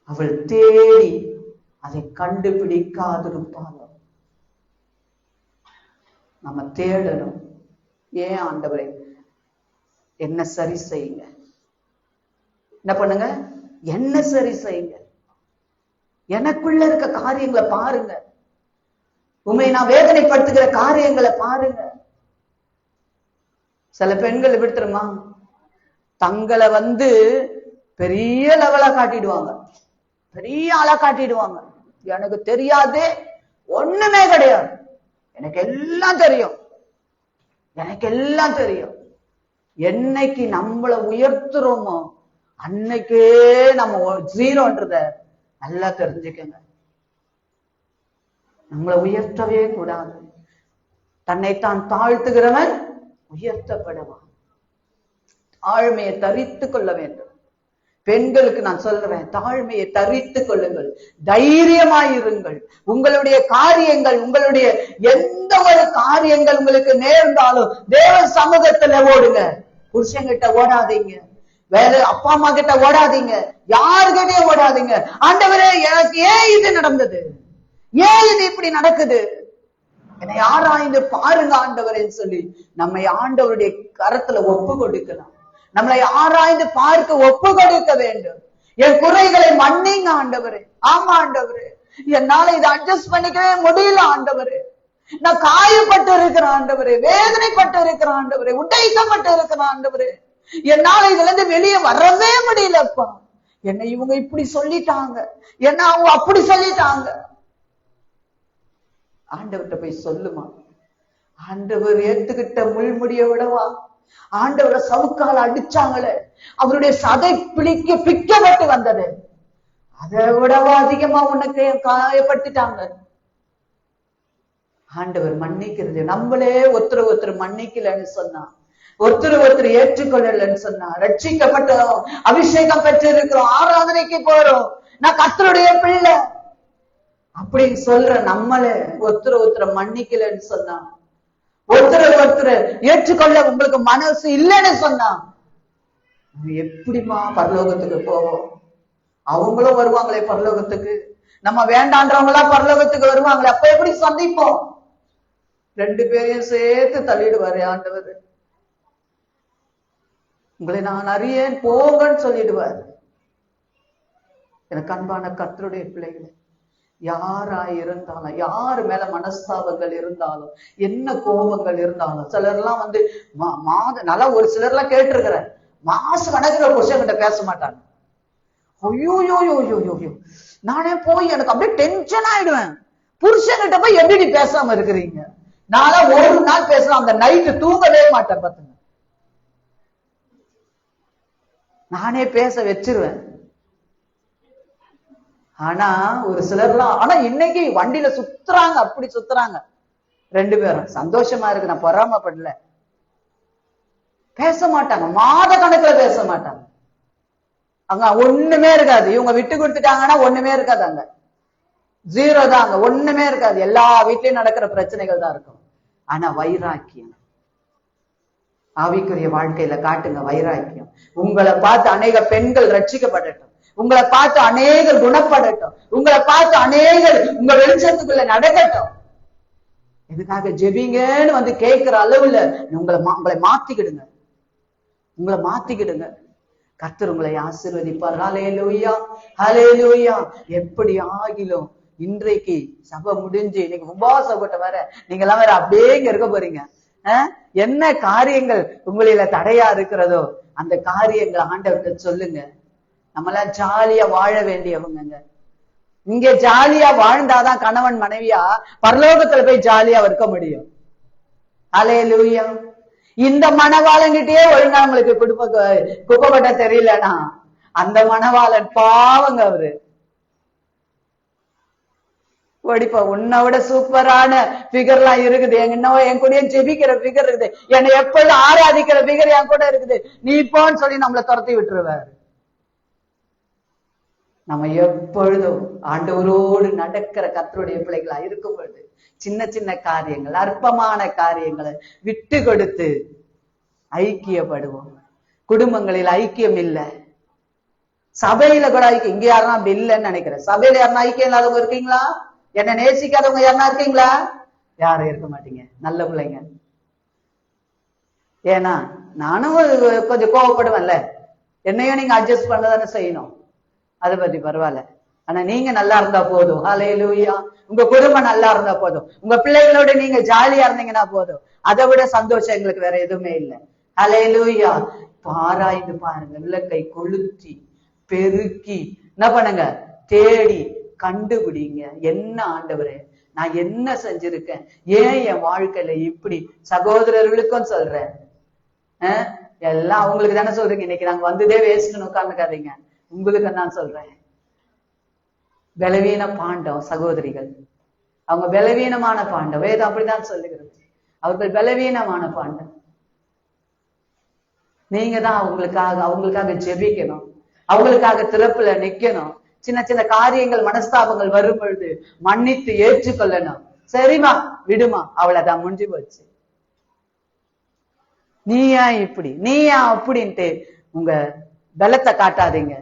அவள் தேடி அதை கண்டுபிடிக்காதிருப்பாங்க. நம்ம தேடணும். ஏன் ஆண்டவரே என்ன சரி செய்யுங்க, என்ன பண்ணுங்க, என்ன சரி செய்யுங்க, எனக்குள்ள இருக்க காரியங்களை பாருங்க, உண்மை நான் வேதனைப்படுத்துகிற காரியங்களை பாருங்க. சில பெண்கள் எப்படி தெரியுமா, தங்களை வந்து பெரிய லெவலா காட்டிடுவாங்க, பெரிய ஆளா காட்டிடுவாங்க. எனக்கு தெரியாது, ஒண்ணுமே கிடையாது, எனக்கு எல்லாம் தெரியும், எனக்கு எல்லாம் தெரியும். என்னைக்கு நம்மளை உயர்த்துறோமோ அன்னைக்கே நம்ம ஜீரோன்றத நல்லா தெரிஞ்சுக்கங்க. நம்மளை உயர்த்தவே கூடாது. தன்னைத்தான் தாழ்த்துகிறவன் உயர்த்தப்படுவான். தாழ்மையை தரித்துக் கொள்ள வேண்டும். பெண்களுக்கு நான் சொல்றேன், தாழ்மையை தரித்துக் கொள்ளுங்கள், தைரியமாயிருங்கள். உங்களுடைய காரியங்கள், உங்களுடைய எந்த ஒரு காரியங்கள் உங்களுக்கு நேர்ந்தாலும் தேவ சமூகத்துல ஓடுங்க. புருஷங்கிட்ட ஓடாதீங்க, வேற அப்பா அம்மா கிட்ட ஓடாதீங்க, யாருக்கிட்டே ஓடாதீங்க. ஆண்டவரே எனக்கு ஏன் இது நடந்தது, ஏன் இது இப்படி நடக்குது, என்னை ஆராய்ந்து பாருங்க ஆண்டவரேன்னு சொல்லி நம்மை ஆண்டவருடைய கரத்துல ஒப்பு கொடுக்கலாம். நம்மளை ஆராய்ந்து பார்க்க ஒப்பு கொடுக்க வேண்டும். என் குறைகளை மன்னிங்க ஆண்டவரே. ஆமா ஆண்டவரே, என்னால இதை அட்ஜஸ்ட் பண்ணிக்கவே முடியல ஆண்டவரே. நான் காயப்பட்டு இருக்கிறேன் ஆண்டவரே, வேதனைப்பட்டு இருக்கிறேன் ஆண்டவரே, உடைக்கப்பட்டு இருக்கிறேன் ஆண்டவரே. என்னால இதுல இருந்து வெளியே வரவே முடியலப்பா. என்னை இவங்க இப்படி சொல்லிட்டாங்க, என்ன அவங்க அப்படி சொல்லிட்டாங்க. ஆண்டவர்கிட்ட போய் சொல்லுமா. ஆண்டவர் ஏத்துக்கிட்ட முள்முடிய விடவா, ஆண்டவரை சவுக்கால அடிச்சாங்களே, அவருடைய சதை பிக்கப்பட்டு வந்தது, அதை விடவா அதிகமா உனக்கு காயப்பட்டுட்டாங்க. ஆண்டவர் மன்னிக்கிறது. நம்மளே ஒருத்தர் மன்னிக்கலன்னு சொன்னா, ஒருத்தர் ஏற்றுக்கொள்ளலன்னு சொன்னா, ரட்சிக்கப்பட்டோம், அபிஷேகம் பெற்று இருக்கிறோம், ஆராதனைக்கு போறோம், நான் கர்த்தருடைய பிள்ளை அப்படின்னு சொல்ற நம்மளே ஒருத்தர் மன்னிக்கலன்னு சொன்னா, ஒருத்தர் ஏற்றுக்கொள்ள உங்களுக்கு மனசு இல்லைன்னு சொன்னா, எப்படிமா பரலோகத்துக்கு போவோம்? அவங்களும் வருவாங்களே பரலோகத்துக்கு, நம்ம வேண்டான்றவங்களா பரலோகத்துக்கு வருவாங்களே, அப்ப எப்படி சந்திப்போம்? 2 பேரையும் சேர்த்து தள்ளிடுவாரு ஆண்டவர். உங்களை நான் அறியேன் போங்கன்னு சொல்லிடுவார். எனக்கு அன்பான கர்த்தருடைய பிள்ளைகளை, யாராயிருந்தாலும், யாரு மேல மனஸ்தாபங்கள் இருந்தாலும், என்ன கோபங்கள் இருந்தாலும், சிலர்லாம் வந்து நல்லா ஒரு சிலர்லாம் கேட்டிருக்கிற மாச கணக்குல புருஷன்கிட்ட பேச மாட்டாங்க. ஐயோ, நானே போய் எனக்கு அப்படியே டென்ஷன் ஆயிடுவேன். புருஷன்கிட்ட போய் எப்படி பேசாம இருக்கிறீங்க? நான் ஒரு நாள் பேசலாம், அந்த நைட்டு தூங்கவே மாட்டேன் பாத்துங்க. நானே பேச வச்சிருவேன். ஆனா ஒரு சிலர்லாம், ஆனா இன்னைக்கு வண்டியில சுத்துறாங்க, அப்படி சுத்துறாங்க 2 பேரும். சந்தோஷமா இருக்கு, நான் பொறாமப்படல. பேச மாட்டாங்க, மாத கணக்குல பேச மாட்டாங்க. அங்க ஒண்ணுமே இருக்காது. இவங்க விட்டு கொடுத்துட்டாங்கன்னா ஒண்ணுமே இருக்காது, அங்க ஜீரோ தான், அங்க ஒண்ணுமே இருக்காது. எல்லா வீட்லயும் நடக்கிற பிரச்சனைகள் தான் இருக்கும். ஆனா வைராக்கியம், ஆவிக்குரிய வாழ்க்கையில காட்டுங்க வைராக்கியம். உங்களை பார்த்து அநேக பெண்கள் ரட்சிக்கப்படட்டும், உங்களை பார்த்து அநேகர் குணப்படட்டும், உங்களை பார்த்து அநேகர் உங்க வெளிச்சத்துக்குள்ள நடக்கட்டும். இதுக்காக ஜெபிங்கன்னு வந்து கேட்கிற அளவுல உங்களை மாத்திக்கிடுங்க, உங்களை மாத்திக்கிடுங்க. கர்த்தர் உங்களை ஆசீர்வதிப்பார். ஹல்லேலூயா, ஹல்லேலூயா. எப்படி ஆகிலும் இன்றைக்கு சபை முடிஞ்சு இன்னைக்கு உபவாசப்பட்ட வர நீங்க எல்லாம் வேற அப்படியே இங்க இருக்க போறீங்க. என்ன காரியங்கள் உங்களில தடையா இருக்கிறதோ அந்த காரியங்களை ஆண்டவர்கிட்ட சொல்லுங்க. நம்மளாம் ஜாலியா வாழ வேண்டியவங்க. இங்க ஜாலியா வாழ்ந்தாதான் கணவன் மனைவியா பரலோகத்துல போய் ஜாலியா இருக்க முடியும். ஹல்லேலூயா. இந்த மணவாளங்கிட்டே ஒழுங்கா உங்களுக்கு குப்பப்பட்ட தெரியலனா அந்த மணவாளன் பாவங்க அவரு. ஓடிப்பா, உன்னை விட சூப்பரான பிகர் எல்லாம் இருக்குது, என் கூட ஜெபிக்கிற பிகர் இருக்குது, என்னை எப்பொழுதும் ஆராதிக்கிற பிகர் என் கூட இருக்குது, நீ போன்னு சொல்லி நம்மளை துரத்தி விட்டுருவாரு. நம்ம எப்பொழுதும் ஆண்டவரோடு நடக்கிற கர்த்தருடைய பிள்ளைகளா இருக்கும் பொழுது சின்ன சின்ன காரியங்கள், அற்பமான காரியங்களை விட்டு கொடுத்து ஐக்கியப்படுவோம். குடும்பங்களில் ஐக்கியம் இல்லை, சபையில கூட ஐக்கியம். இங்க யாருன்னா அப்படி இல்லைன்னு நினைக்கிறேன். சபையில யாருன்னா ஐக்கியம் இல்லாதவங்க இருக்கீங்களா? என்ன நேசிக்காதவங்க யாருன்னா இருக்கீங்களா? யாரும் இருக்க மாட்டீங்க, நல்ல பிள்ளைங்க. ஏன்னா நானும் கொஞ்சம் கோவப்படுவேன்ல, என்னையும் நீங்க அட்ஜஸ்ட் பண்ணதானே செய்யணும், அதை பத்தி பரவாயில்ல. ஆனா நீங்க நல்லா இருந்தா போதும். ஹல்லேலூயா. உங்க குடும்பம் நல்லா இருந்தா போதும், உங்க பிள்ளைகளோட நீங்க ஜாலியா இருந்தீங்கன்னா போதும். அதை விட சந்தோஷம் எங்களுக்கு வேற எதுவுமே இல்லை. ஹல்லேலூயா. ஆராய்ந்து பாருங்க, விளக்கை கொளுத்தி பெருக்கி என்ன பண்ணுங்க, தேடி கண்டுபிடிங்க. என்ன ஆண்டவரே நான் என்ன செஞ்சிருக்கேன், ஏன் என் வாழ்க்கையில இப்படி? சகோதரர்களுக்கும் சொல்றேன், எல்லாம் அவங்களுக்கு தானே சொல்றீங்க. இன்னைக்கு நாங்க வந்ததே வேஸ்ட்னு உட்கார்ந்துக்காதீங்க, உங்களுக்கு நான் சொல்றேன். பலவீன பாண்டம் சகோதரிகள், அவங்க பலவீனமான பாண்டம், வேதம் அப்படிதான் சொல்லுகிறது. அவர்கள் பலவீனமான பாண்டம். நீங்க தான் அவங்களுக்காக ஜெபிக்கணும், அவங்களுக்காக திறப்புல நிக்கணும். சின்ன சின்ன காரியங்கள் மனஸ்தாபங்கள் வரும் பொழுது மன்னித்து ஏற்றுக்கொள்ளணும். சரிமா விடுமா, அவ்வளவுதான், முடிஞ்சு போச்சு. நீ ஏன் இப்படி, நீ ஏன் அப்படின்ட்டு உங்க பலத்தை காட்டாதீங்க.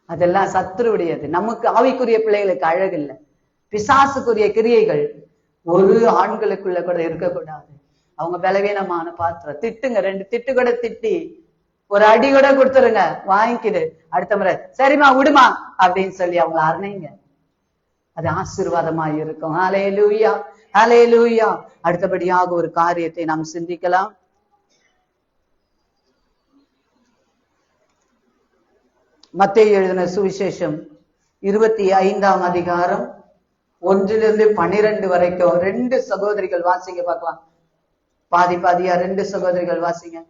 அதெல்லாம் சத்துருடையது. நமக்கு ஆவிக்குரிய பிள்ளைகளுக்கு அழகு இல்லை. பிசாசுக்குரிய கிரியைகள் ஒரு ஆண்களுக்குள்ள கூட இருக்கக்கூடாது. அவங்க பலவீனமான பாத்திரம். திட்டுங்க, 2 திட்டு கூட திட்டி ஒரு அடி கூட கொடுத்துருங்க, வாங்கிக்கிடு. அடுத்த முறை சரிமா விடுமா அப்படின்னு சொல்லி அவங்க அரைங்க. அது ஆசீர்வாதமா இருக்கும். ஹல்லேலூயா, ஹல்லேலூயா. அடுத்தபடியாக ஒரு காரியத்தை நாம் சிந்திக்கலாம். மத்தேயு எழுதின சுவிசேஷம் 25ஆம் அதிகாரம் 1 - 12 வரைக்கும் 2 சகோதரிகள் வாசிங்க பார்க்கலாம். பாதி பாதியா 2 சகோதரிகள் வாசிங்க.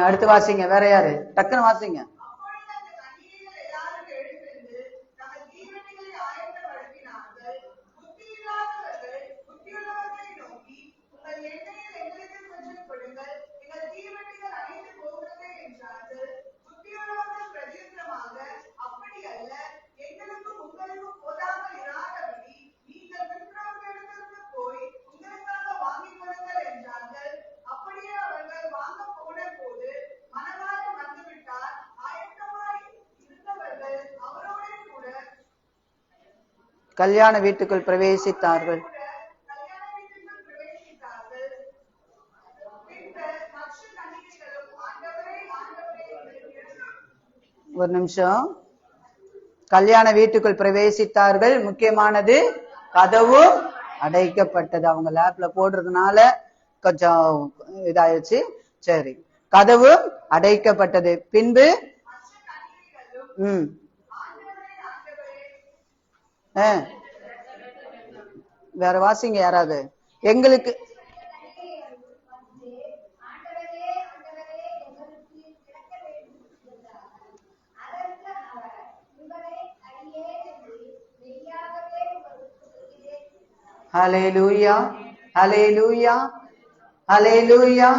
அடுத்து வாசிங்க, வேற யாரு? டக்குன்னு வாசிங்க. கல்யாண வீட்டுக்குள் பிரவேசித்தார்கள். ஒரு நிமிஷம். கல்யாண வீட்டுக்குள் பிரவேசித்தார்கள். முக்கியமானது கதவும் அடைக்கப்பட்டது. அவங்க லேப்ல போடுறதுனால கொஞ்சம் இதாயிடுச்சு. சரி, கதவும் அடைக்கப்பட்டது. பின்பு வேற வாசிங்க யாராவது. எங்களுக்கு ஹல்லேலூயா, ஹல்லேலூயா, ஹல்லேலூயா.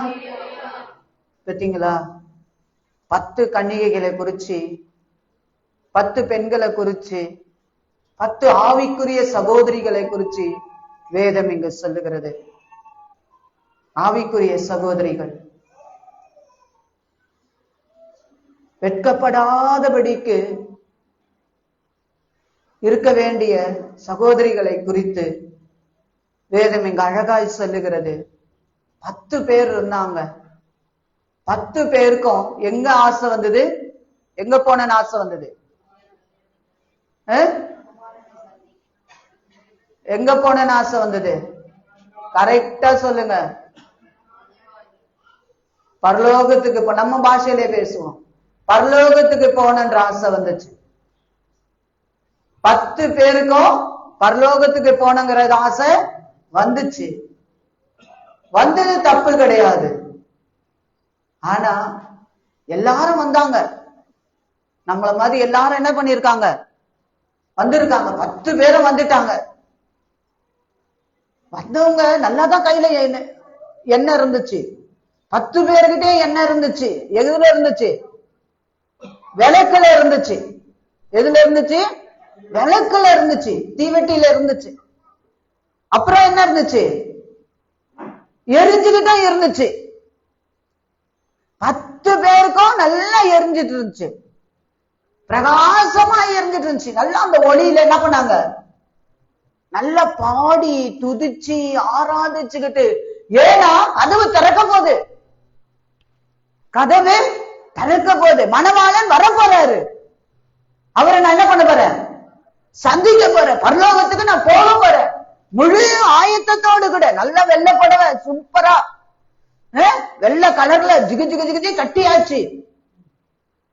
பார்த்தீங்களா? 10 கன்னிகைகளை குறிச்சு, 10 பெண்களை குறிச்சு, 10 ஆவிக்குரிய சகோதரிகளை குறிச்சு வேதம் இங்கு சொல்லுகிறது. ஆவிக்குரிய சகோதரிகள் வெட்கப்படாதபடிக்கு இருக்க வேண்டிய சகோதரிகளை குறித்து வேதம் இங்கு அழகாய் சொல்லுகிறது. 10 பேர் இருந்தாங்க. 10 பேருக்கும் எங்க ஆசை வந்தது? எங்க போன ஆசை வந்தது? எங்க போன ஆசை வந்தது? கரெக்டா சொல்லுங்க. பரலோகத்துக்கு நம்ம பாஷையிலே பேசுவோம். பரலோகத்துக்கு போனன்ற ஆசை வந்துச்சு. 10 பேருக்கும் பரலோகத்துக்கு போனங்கிற ஆசை வந்துச்சு. வந்தது தப்பு கிடையாது. ஆனா எல்லாரும் வந்தாங்க. நம்மள மாதிரி எல்லாரும் என்ன பண்ணிருக்காங்க? வந்திருக்காங்க. 10 பேரும் வந்துட்டாங்க. வந்தவங்க நல்லாதான் கையில எண்ணெய் இருந்துச்சு. 10 பேருக்கிட்டே எண்ணெய் இருந்துச்சு. எதுல இருந்துச்சு? விளக்குல இருந்துச்சு. எதுல இருந்துச்சு? விளக்குல இருந்துச்சு. தீவெட்டியில இருந்துச்சு. அப்புறம் என்ன இருந்துச்சு? எரிஞ்சுக்கிட்டே இருந்துச்சு. 10 பேருக்கும் நல்லா எரிஞ்சிட்டு இருந்துச்சு. பிரகாசமா எரிஞ்சிட்டு இருந்துச்சு. நல்லா அந்த ஒளியில என்ன பண்ணாங்க? நல்லா பாடி துதிச்சு ஆராதிச்சுக்கிட்டு. ஏன்னா கதவு திறக்க போகுது. கதவு திறக்க போகுது. மணவாளன் வர போறாரு. அவரை நான் என்ன பண்ண போறேன்? சந்திக்க போறேன். பரலோகத்துக்கு நான் போக போறேன். முழு ஆயத்தத்தோடு கூட. நல்ல வெள்ளை புடவை சூப்பரா வெள்ளை கலர்ல ஜிகு ஜிகு ஜிகு கட்டியாச்சு.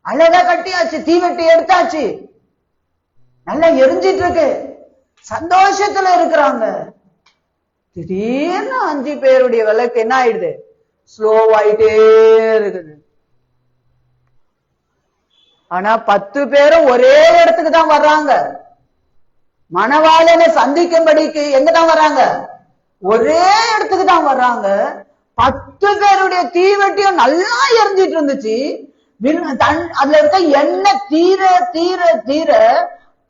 அழகா கட்டியாச்சு. தீவெட்டி எடுத்தாச்சு. நல்லா எரிஞ்சிட்டு இருக்கு. சந்தோஷத்துல இருக்கிறாங்க. திடீர்னு 5 பேருடைய விளக்கு என்ன ஆயிடுது? ஸ்லோவாயிட்டே இருக்குது. ஆனா 10 பேரும் ஒரே இடத்துக்கு தான் வர்றாங்க. மணவாளனை சந்திக்கும்படிக்கு எங்கதான் வர்றாங்க? ஒரே இடத்துக்கு தான் வர்றாங்க. 10 பேருடைய தீவெட்டியும் நல்லா எரிஞ்சிட்டு இருந்துச்சு. அதுல இருக்க எண்ணெய் தீர தீர தீர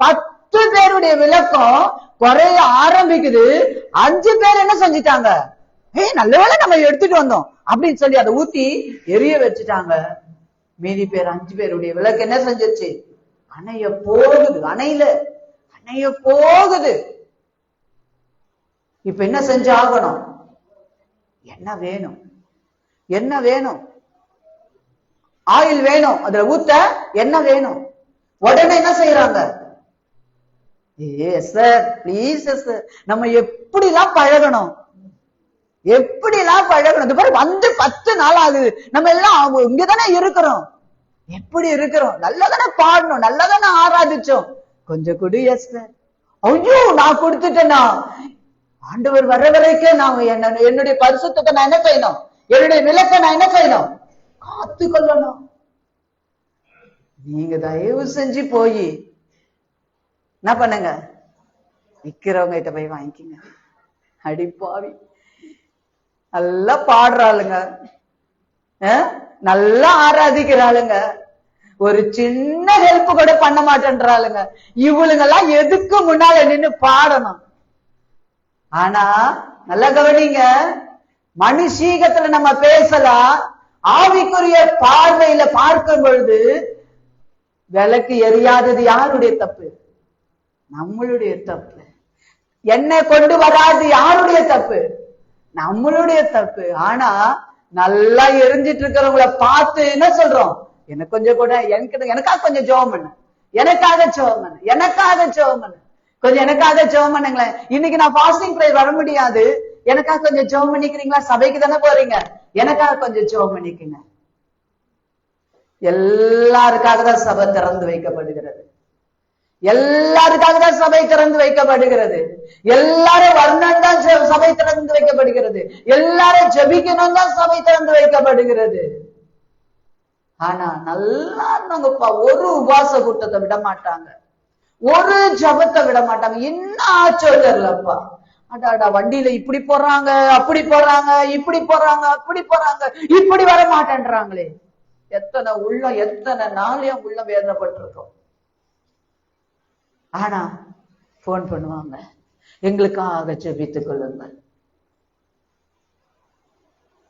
10 பேருடைய விளக்கம் குறைய ஆரம்பிக்குது. 5 பேர் என்ன செஞ்சிட்டாங்க? நல்லவேளை நம்ம எடுத்துட்டு வந்தோம் அப்படின்னு சொல்லி அதை ஊத்தி எரிய வச்சுட்டாங்க. மீதி பேர் 5 பேருடைய விளக்கு என்ன செஞ்சிருச்சு? அணைய போகுது. அணைய போகுது. இப்ப என்ன செஞ்சாகணும்? என்ன வேணும்? என்ன வேணும்? ஆயில் வேணும். அதுல ஊத்த என்ன வேணும்? உடனே என்ன செய்யறாங்க? சார் பிளீஸ் சார், நம்ம எப்படிலாம் பழகணும்? எப்படிலாம் பழகணும்? இது பாரு வந்து 10 நாள் ஆகுது. நம்ம எல்லாம் இங்கதானே இருக்கிறோம். எப்படி இருக்கிறோம்? நல்லதானே பாடணும், நல்லதானே ஆராதிச்சோம். கொஞ்சம் கொடு. Yes sir. ஐயோ நான் கொடுத்துட்டேனா? ஆண்டவர் வர்ற வரைக்கும் நான் என்னுடைய பரிசுத்தத்தை நான் என்ன செய்யணும்? என்னுடைய விளக்கை நான் என்ன செய்யணும்? காத்து கொள்ளணும். நீங்க தயவு செஞ்சு போய் என்ன பண்ணுங்க? விக்கிறவங்க கிட்ட போய் வாங்கிக்கங்க. அடிப்பாவி, நல்லா பாடுறாளுங்க, நல்லா ஆராதிக்கிறாளுங்க, ஒரு சின்ன ஹெல்ப் கூட பண்ண மாட்டேன்றாளுங்க. இவளுங்கெல்லாம் எதுக்கு முன்னால நின்னு பாடணும்? ஆனா நல்லா கவனிங்க, மனுஷீகத்துல நம்ம பேசலாம். ஆவிக்குரிய பார்வையில பார்க்கும் பொழுது விளக்கு எரியாதது யாருடைய தப்பு? நம்மளுடைய தப்பு. என்னை கொண்டு வராது யாருடைய தப்பு? நம்மளுடைய தப்பு. ஆனா நல்லா எரிஞ்சிட்டு இருக்கிறவங்கள பார்த்து என்ன சொல்றோம்? எனக்கு கொஞ்சம் கூட, எனக்காக கொஞ்சம் ஜெபம் பண்ணு, எனக்காக ஜெபம் பண்ணு, எனக்காக ஜெபம் பண்ணு, கொஞ்சம் எனக்காக ஜெபம் பண்ணுங்களேன். இன்னைக்கு நான் ஃபாஸ்டிங் ப்ரேயர் வர முடியாது, எனக்காக கொஞ்சம் ஜெபம் பண்ணிக்கிறீங்களா? சபைக்கு தானே போறீங்க, எனக்காக கொஞ்சம் ஜெபம் பண்ணிக்கங்க. எல்லாருக்காக தான் சபை திறந்து வைக்கப்படுகிறது. எல்லாருக்காக தான் சபை திறந்து வைக்கப்படுகிறது. எல்லாரும் வரணும் தான் சபை திறந்து வைக்கப்படுகிறது. எல்லாரும் ஜெபிக்கணும் தான் சபை திறந்து வைக்கப்படுகிறது. ஆனா நல்லா இருந்தவங்கப்பா ஒரு உபாச கூட்டத்தை விட மாட்டாங்க, ஒரு ஜபத்தை விட மாட்டாங்க. என்ன ஆச்சோ தெரியலப்பா. அடாடா, வண்டியில இப்படி போறாங்க, அப்படி போறாங்க, இப்படி போறாங்க, அப்படி போறாங்க, இப்படி வர மாட்டேன்றாங்களே. எத்தனை உள்ளம், எத்தனை நாளையும் உள்ளம் வேதனைப்பட்டிருக்கோம். ஆனா போன் பண்ணுவாங்க, எங்களுக்காக ஜெபித்துக் கொள்ளுங்கள்.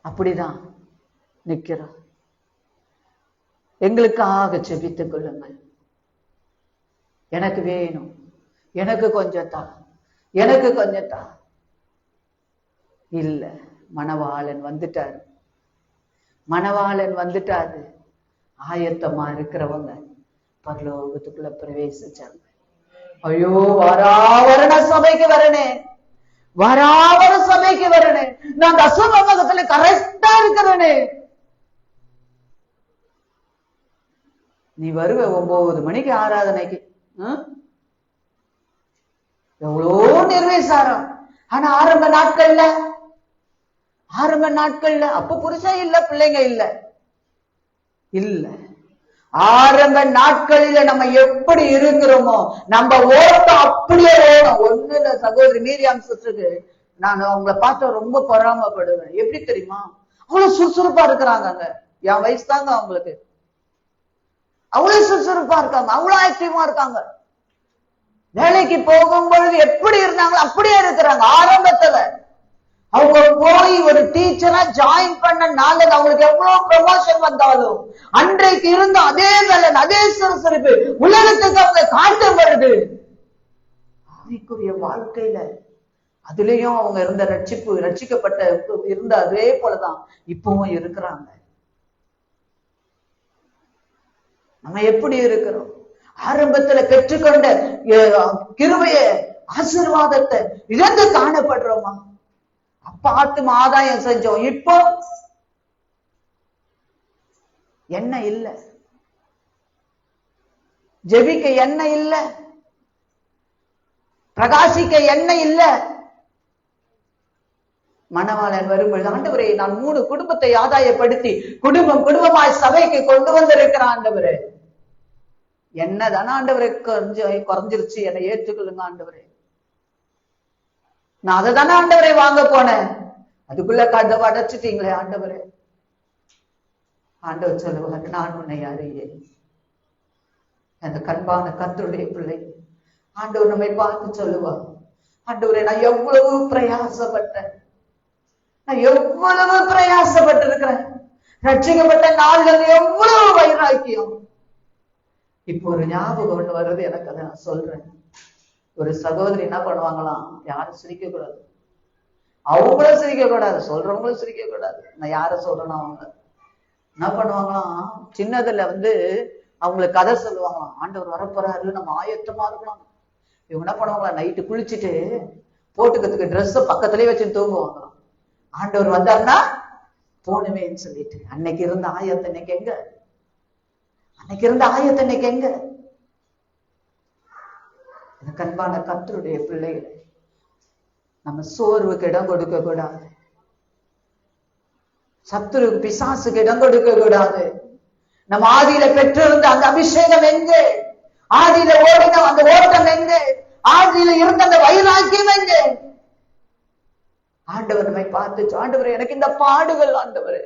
அப்படிதான் நிக்கிறோம். எங்களுக்காக ஜெபித்துக் கொள்ளுங்கள். எனக்கு வேணும், எனக்கு கொஞ்சம் தான், எனக்கு கொஞ்சம் தான். இல்ல, மணவாளன் வந்துட்டாரு, மணவாளன் வந்துட்டாரு. ஆயத்தமா இருக்கிறவங்க பரலோகத்துக்குள்ள பிரவேசிச்சாங்க. ஐயோ, வராவரண சபைக்கு வரனே, வராவர சபைக்கு வரனே, நான் தசமத்துல கரெக்டா இருக்கிறனே. நீ வருவ 9 மணிக்கு ஆராதனைக்கு, எவ்வளோ நிர்வேசாரம். ஆனா ஆரம்ப நாட்கள்ல அப்ப புருஷன் இல்ல, பிள்ளைங்க இல்ல, இல்ல. ஆரம்ப நாட்களில நம்ம எப்படி இருக்கிறோமோ நம்ம ஓட்டம் அப்படியே ஓடும். ஒண்ணு இல்ல சகோதரி மீரியாம் சிஸ்டருக்கு நான் அவங்களை பார்த்து ரொம்ப பொறாமப்படுவேன். எப்படி தெரியுமா? அவ்வளவு சுறுசுறுப்பா இருக்கிறாங்க. என் வயசு தாங்க அவங்களுக்கு. அவ்வளவு சுறுசுறுப்பா இருக்காங்க, அவ்வளவு ஆக்டிவா இருக்காங்க. வேலைக்கு போகும்பொழுது எப்படி இருந்தாங்களோ அப்படியே இருக்கிறாங்க. ஆரம்பத்துல அவங்க போய் ஒரு டீச்சரா ஜாயின் பண்ண நாள் அவங்களுக்கு எவ்வளவு ப்ரமோஷன் வந்தாலும் அன்றைக்கு இருந்த அதே வேலை, அதே சுறுசுறுப்பு உலகத்துக்கு அவங்க காட்ட வருது. ஆவிக்குரிய வாழ்க்கையில அதுலயும் அவங்க இருந்த ரட்சிக்கப்பட்ட இருந்த அதே போலதான் இப்பவும் இருக்கிறாங்க. நம்ம எப்படி இருக்கிறோம்? ஆரம்பத்துல பெற்றுக்கொண்ட கிருபைய, ஆசீர்வாதத்தை இழந்து காணப்படுறோமா? அப்ப ஆத்தும ஆதாயம் செஞ்சோம், இப்போ என்ன இல்ல, ஜெபிக்க என்ன இல்ல, பிரகாசிக்க என்ன இல்ல. மணவாளன் வரும்பொழுது, ஆண்டவரே நான் 3 குடும்பத்தை ஆதாயப்படுத்தி குடும்பமாய் சபைக்கு கொண்டு வந்திருக்கிறான். ஆண்டவரே என்னதானே ஆண்டவரே குறைஞ்சிருச்சு, என்னை ஏற்றுக்கொள்ளுங்க ஆண்டவரே. நான் அதை தானே ஆண்டவரை வாங்க போனேன், அதுக்குள்ள கதவை அடைச்சிட்டீங்களே ஆண்டவரே. ஆண்டவர் சொல்லுவார், நான் உன்னை அறியேன். அந்த கண்பான கர்த்தருடைய பிள்ளை ஆண்டவர் நம்மை பார்த்து சொல்லுவார், ஆண்டவரே நான் எவ்வளவு பிரயாசப்பட்டேன், நான் எவ்வளவு பிரயாசப்பட்டு இருக்கிறேன். ரட்சிக்கப்பட்ட நாள்ல எவ்வளவு வைராக்கியம். இப்போ ஒரு ஞாபகம் ஒண்ணு வருது எனக்கு, அதை நான் சொல்றேன். ஒரு சகோதரி என்ன பண்ணுவாங்களாம், யாரும் சிரிக்க கூடாது, அவங்களும் சிரிக்க கூடாது, சொல்றவங்களும் சிரிக்க கூடாது. நான் யார சொல்றேன்னா, அவங்க என்ன பண்ணுவாங்களாம், சின்னதுல அவங்களுக்கு கதை சொல்லுவாங்களாம். ஆண்டவர் வரப்போறாரு, நம்ம ஆயத்தமா இருக்கலாம். இவங்க என்ன பண்ணுவாங்களா, நைட்டு குளிச்சுட்டு போட்டுக்கிறதுக்கு ட்ரெஸ் பக்கத்துலயே வச்சுன்னு தூங்குவாங்களாம். ஆண்டவர் வந்தாருன்னா போனுமேன்னு சொல்லிட்டு. அன்னைக்கு இருந்த ஆயத்தை இன்னைக்கு எங்க? அன்னைக்கு இருந்த ஆயத்தை இன்னைக்கு எங்க? கண்பான கர்த்தருடைய பிள்ளைகளை நம்ம சோர்வுக்கு இடம் கொடுக்க கூடாது, சத்துரு பிசாசுக்கு இடம் கொடுக்க கூடாது. நம்ம ஆதியில பெற்றிருந்த அந்த அபிஷேகம் எங்கே? ஆதியில ஓடின அந்த ஓட்டம் எங்கே? ஆதியில இருந்த அந்த வைராக்கியம் எங்கே? ஆண்டவர் நம்மை பார்த்து, ஆண்டவரே எனக்கு இந்த பாடுகள், ஆண்டவரே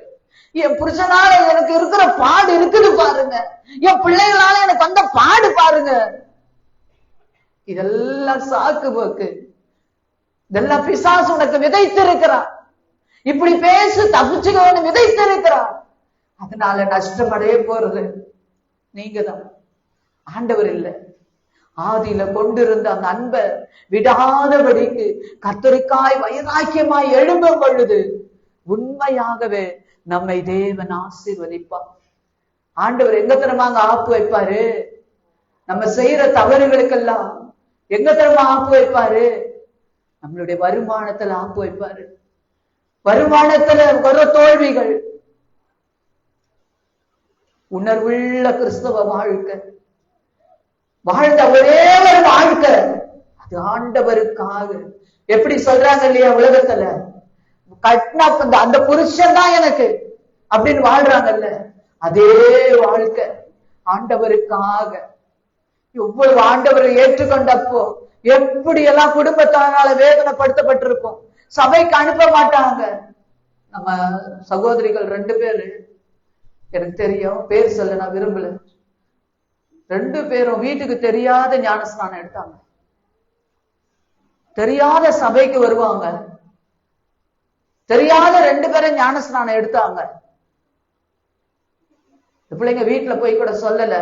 என் புருஷனால எனக்கு இருக்கிற பாடு இருக்குது பாருங்க, என் பிள்ளைகளால எனக்கு வந்த பாடு பாருங்க. இதெல்லாம் சாக்கு போக்கு, இதெல்லாம் பிசாசு உனக்கு விதைத்திருக்கிறான். இப்படி பேசு தப்பிச்சுக்கவனு விதைத்திருக்கிறான். அதனால நஷ்டம் அடைய போறது நீங்க தான், ஆண்டவர் இல்லை. ஆதியில கொண்டிருந்த அந்த அன்பை விடாதபடிக்கு கர்த்தருக்காய் வைராக்கியமாய் எழும்பும் பொழுது உண்மையாகவே நம்மை தேவன் ஆசீர்வதிப்பார். ஆண்டவர் எங்க தரமாங்க ஆப்பு வைப்பாரு? நம்ம செய்யற தவறுகளுக்கெல்லாம் எங்க தரமா ஆப்பு வைப்பாரு? நம்மளுடைய வருமானத்துல ஆப்பு வைப்பாரு. வருமானத்துல வர தோல்விகள், உணர்வுள்ள கிறிஸ்தவ வாழ்க்கை வாழ்ந்த ஒரே ஒரு வாழ்க்கை அது ஆண்டவருக்காக. எப்படி சொல்றாங்க இல்லையா உலகத்துல, கட்டினா அந்த புருஷன் தான் எனக்கு அப்படின்னு வாழ்றாங்கல்ல, அதே வாழ்க்கை ஆண்டவருக்காக. எவ்வளவு ஆண்டவரை ஏற்றுக்கொண்டப்போ எப்படி எல்லாம் குடும்பத்தாரால வேதனைப்படுத்தப்பட்டிருப்போம். சபைக்கு அனுப்ப மாட்டாங்க. நம்ம சகோதரிகள் 2 பேரு எனக்கு தெரியும், பேர் சொல்ல நான் விரும்பல. 2 பேரும் வீட்டுக்கு தெரியாத ஞானஸ்நானம் எடுத்தாங்க. தெரியாத சபைக்கு வருவாங்க, தெரியாத 2 பேரும் ஞானஸ்நானம் எடுத்தாங்க. பிள்ளைங்க வீட்டுல போய் கூட சொல்லல.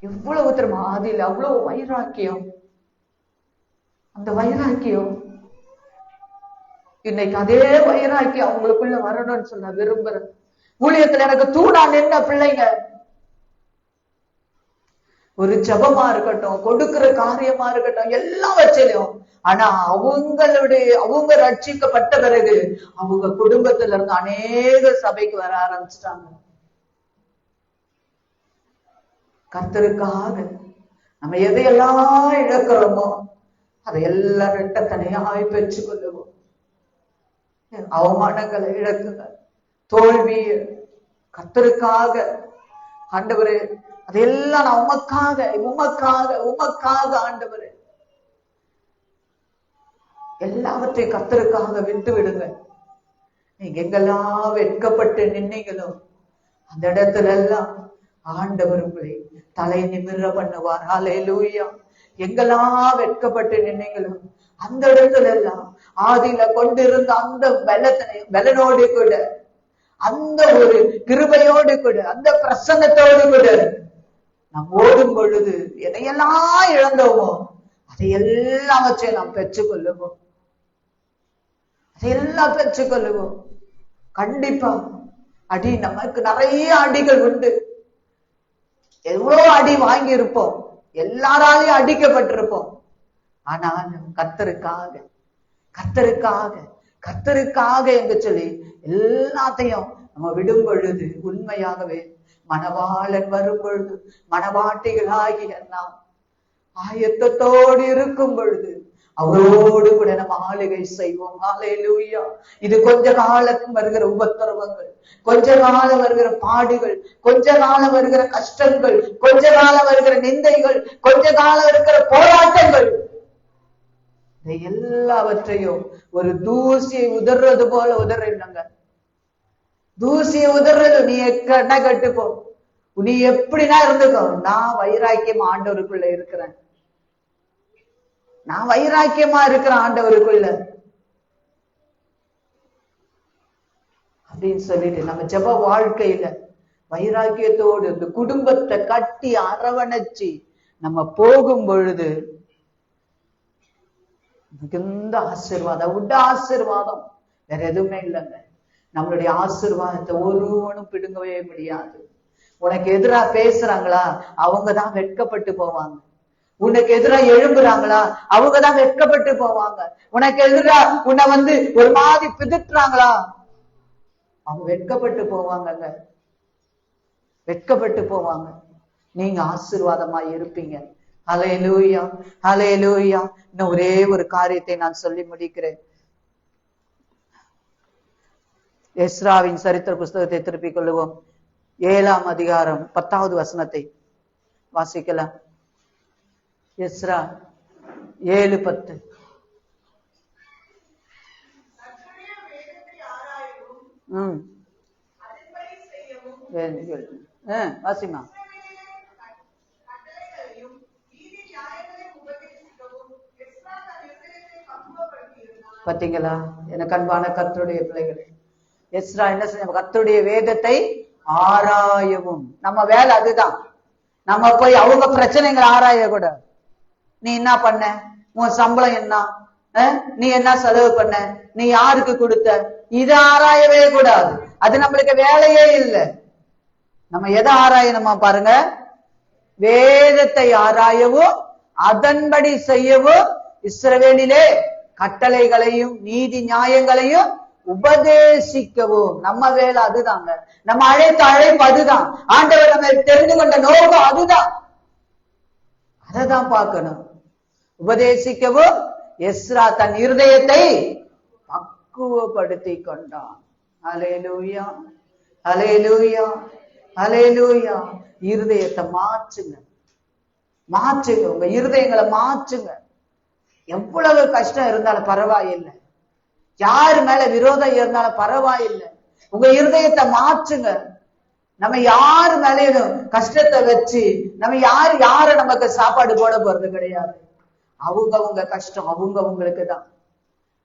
எவ்வளவு தெரியுமா ஆதியில அவ்வளவு வைராக்கியம். அந்த வைராக்கியம் இன்னைக்கு அதே வைராக்கியம் அவங்களுக்குள்ள வரணும்னு சொல்ல விரும்புறேன். ஊழியத்துல எனக்கு தூணா நின்ன பிள்ளைங்க, ஒரு ஜபமா இருக்கட்டும், கொடுக்கிற காரியமா இருக்கட்டும், எல்லாம் வச்சிலும், ஆனா அவங்க ரட்சிக்கப்பட்ட பிறகு அவங்க குடும்பத்துல இருந்து அநேக சபைக்கு வர ஆரம்பிச்சிட்டாங்க. கர்த்தருக்காக நம்ம எதையெல்லாம் இழக்கிறோமோ அதையெல்லாம் இரட்டத்தனையாய் பெற்றுக் கொள்ளுவோம். அவமானங்களை இழக்குங்க, தோல்வி கர்த்தருக்காக. ஆண்டவரே அதெல்லாம் நான் உமக்காக உமக்காக உமக்காக ஆண்டவரே எல்லாவற்றையும் கர்த்தருக்காக விட்டு விடுங்க. நீங்க எங்கெல்லாம் வெட்கப்பட்டு நின்னீங்களோ அந்த இடத்துல எல்லாம் ஆண்டவர் உங்களை தலை நிமிர பண்ணுவார். ஹல்லேலூயா. எங்கெல்லாம் வெட்கப்பட்டு நின்னீங்களோ அந்த இடத்துல எல்லாம் ஆதியில கொண்டிருந்த அந்த பலனோடு கூட, அந்த ஒரு கிருபையோடு கூட, அந்த பிரசன்னத்தோடு கூட நாம் ஓடும் பொழுது எதையெல்லாம் இழந்தோமோ அதையெல்லாம் வச்சு நாம் பெற்றுக்கொள்ளுவோம். அதையெல்லாம் பெற்றுக்கொள்ளுவோம். கண்டிப்பா அடி நமக்கு நிறைய அடிகள் உண்டு. எவ்வளவு அடி வாங்கி இருப்போம், எல்லாராலையும் அடிக்கப்பட்டிருப்போம். ஆனால் கர்த்தருக்காக கர்த்தருக்காக கர்த்தருக்காக என்று சொல்லி எல்லாத்தையும் நம்ம விடும் பொழுது உண்மையாகவே மணவாளன் வரும் பொழுது மணவாட்டிகளாகிய நாம் ஆயத்தத்தோடு இருக்கும் பொழுது அவரோடு கூட நம்ம ஆளுகை செய்வோம். ஹல்லேலூயா. இது கொஞ்ச காலம் வருகிற உபத்திரவங்கள், கொஞ்ச காலம் வருகிற பாடுகள், கொஞ்ச காலம் வருகிற கஷ்டங்கள், கொஞ்ச காலம் வருகிற நிந்தைகள், கொஞ்ச காலம் இருக்கிற போராட்டங்கள், எல்லாவற்றையும் ஒரு தூசியை உதறது போல உதறிடுங்க. தூசியை உதறது. நீ என்ன கட்டுப்போ, நீ எப்படின்னா இருந்துக்கோ, நான் வைராக்கியம் ஆண்டவருக்குள்ள இருக்கிறேன், நான் வைராக்கியமா இருக்கிறேன் ஆண்டவருக்குள்ள அப்படின்னு சொல்லிட்டு நம்ம ஜெப வாழ்க்கையில வைராக்கியத்தோடு இந்த குடும்பத்தை கட்டி அரவணைச்சு நம்ம போகும் பொழுது மிகுந்த ஆசீர்வாதம், விட ஆசீர்வாதம் வேற எதுவுமே இல்லைங்க. நம்மளுடைய ஆசீர்வாதத்தை ஒருவனும் பிடுங்கவே முடியாது. உனக்கு எதிரா பேசுறாங்களா, அவங்கதான் வெட்கப்பட்டு போவாங்க. உனக்கு எதிரா எழும்புறாங்களா, அவங்கதான் வெட்கப்பட்டு போவாங்க. உனக்கு எதிரா உன்னை ஒரு மாதிரி பிதிட்டுறாங்களா, அவங்க வெட்கப்பட்டு போவாங்கங்க, வெட்கப்பட்டு போவாங்க. நீங்க ஆசீர்வாதமா இருப்பீங்க. ஹல்லேலூயா, ஹல்லேலூயா. இன்னும் ஒரே ஒரு காரியத்தை நான் சொல்லி முடிக்கிறேன். எஸ்ராவின் சரித்திர புஸ்தகத்தை திருப்பிக் கொள்ளுவோம். 7ஆம் அதிகாரம் 10வது வசனத்தை வாசிக்கலாம். எஸ்ரா 7:10. வாசிமா. பாத்தீங்களா எனக்கு அன்பான கர்த்தருடைய பிள்ளைகளே, எஸ்ரா என்ன செஞ்ச, கர்த்தருடைய வேதத்தை ஆராயவும். நம்ம வேலை அதுதான். நம்ம போய் அவங்க பிரச்சனைகளை ஆராய கூடாது. நீ என்ன பண்ண, உன் சம்பளம் என்ன, நீ என்ன செலவு பண்ண, நீ யாருக்கு கொடுத்த, இதை ஆராயவே கூடாது. அது நம்மளுக்கு வேலையே இல்லை. நம்ம எதை ஆராயணுமா பாருங்க, வேதத்தை ஆராயவும் அதன்படி செய்யவும் இஸ்ரவேலிலே கட்டளைகளையும் நீதி நியாயங்களையும் உபதேசிக்கவும். நம்ம வேலை அதுதாங்க. நம்ம அழைத்த அழைப்பு அதுதான். ஆண்டவர் நம்ம தெரிந்து கொண்ட நோக்கம் அதுதான். அதைதான் பார்க்கணும். உபதேசிக்கவும் எஸ்ரா தன் இருதயத்தை பக்குவப்படுத்தி கொண்டான். ஹல்லேலூயா, ஹல்லேலூயா, ஹல்லேலூயா. இருதயத்தை மாற்றுங்க, மாற்றுங்க. உங்க இருதயங்களை மாற்றுங்க. எவ்வளவு கஷ்டம் இருந்தாலும் பரவாயில்லை, யாரு மேல விரோதம் இருந்தாலும் பரவாயில்லை, உங்க இருதயத்தை மாற்றுங்க. நம்ம யாரு மேலேயும் கஷ்டத்தை வச்சு நம்ம யார நமக்கு சாப்பாடு போட போறது கிடையாது. அவங்க கஷ்டம் அவங்களுக்கு தான்.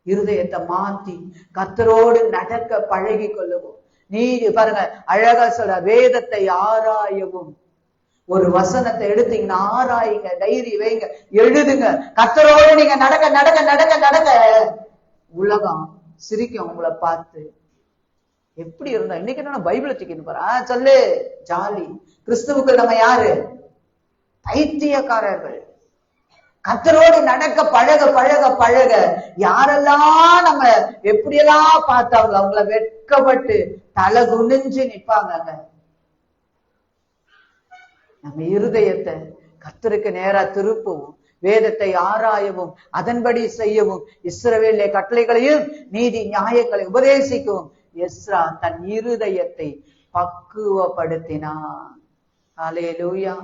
இருதயத்தை மாத்தி கர்த்தரோடு நடக்க பழகி கொள்ளுவோம். நீதி பாருங்க, அழகா சொல்ற, வேதத்தை ஆராயவும். ஒரு வசனத்தை எடுத்தீங்கன்னா ஆராயுங்க, டைரி வைங்க, எழுதுங்க. கர்த்தரோடு நீங்க நடக்க நடக்க நடக்க நடக்க உலகம் சிரிக்கும் உங்களை பார்த்து. எப்படி இருந்தா இன்னைக்கு என்ன பைபிளை தூக்கிட்டு போறேன் சொல்லு, ஜாலி. கிறிஸ்துவுக்கு நம்ம யாரு? பைத்தியக்காரர்கள். கர்த்தரோடு நடக்க பழக பழக பழக யாரெல்லாம் நம்ம எப்படியெல்லாம் பார்த்தாங்களோ அவங்கள வெட்கப்பட்டு தலை குனிஞ்சு நிப்பாங்க. நம்ம இருதயத்தை கர்த்தருக்கு நேரா திருப்பவும், வேதத்தை ஆராயவும் அதன்படி செய்யவும், இஸ்ரவேலிலே கட்டளைகளையும் நீதி நியாயங்களை உபதேசிக்கவும் எஸ்ரா தன் இருதயத்தை பக்குவப்படுத்தினான். ஹல்லேலூயா.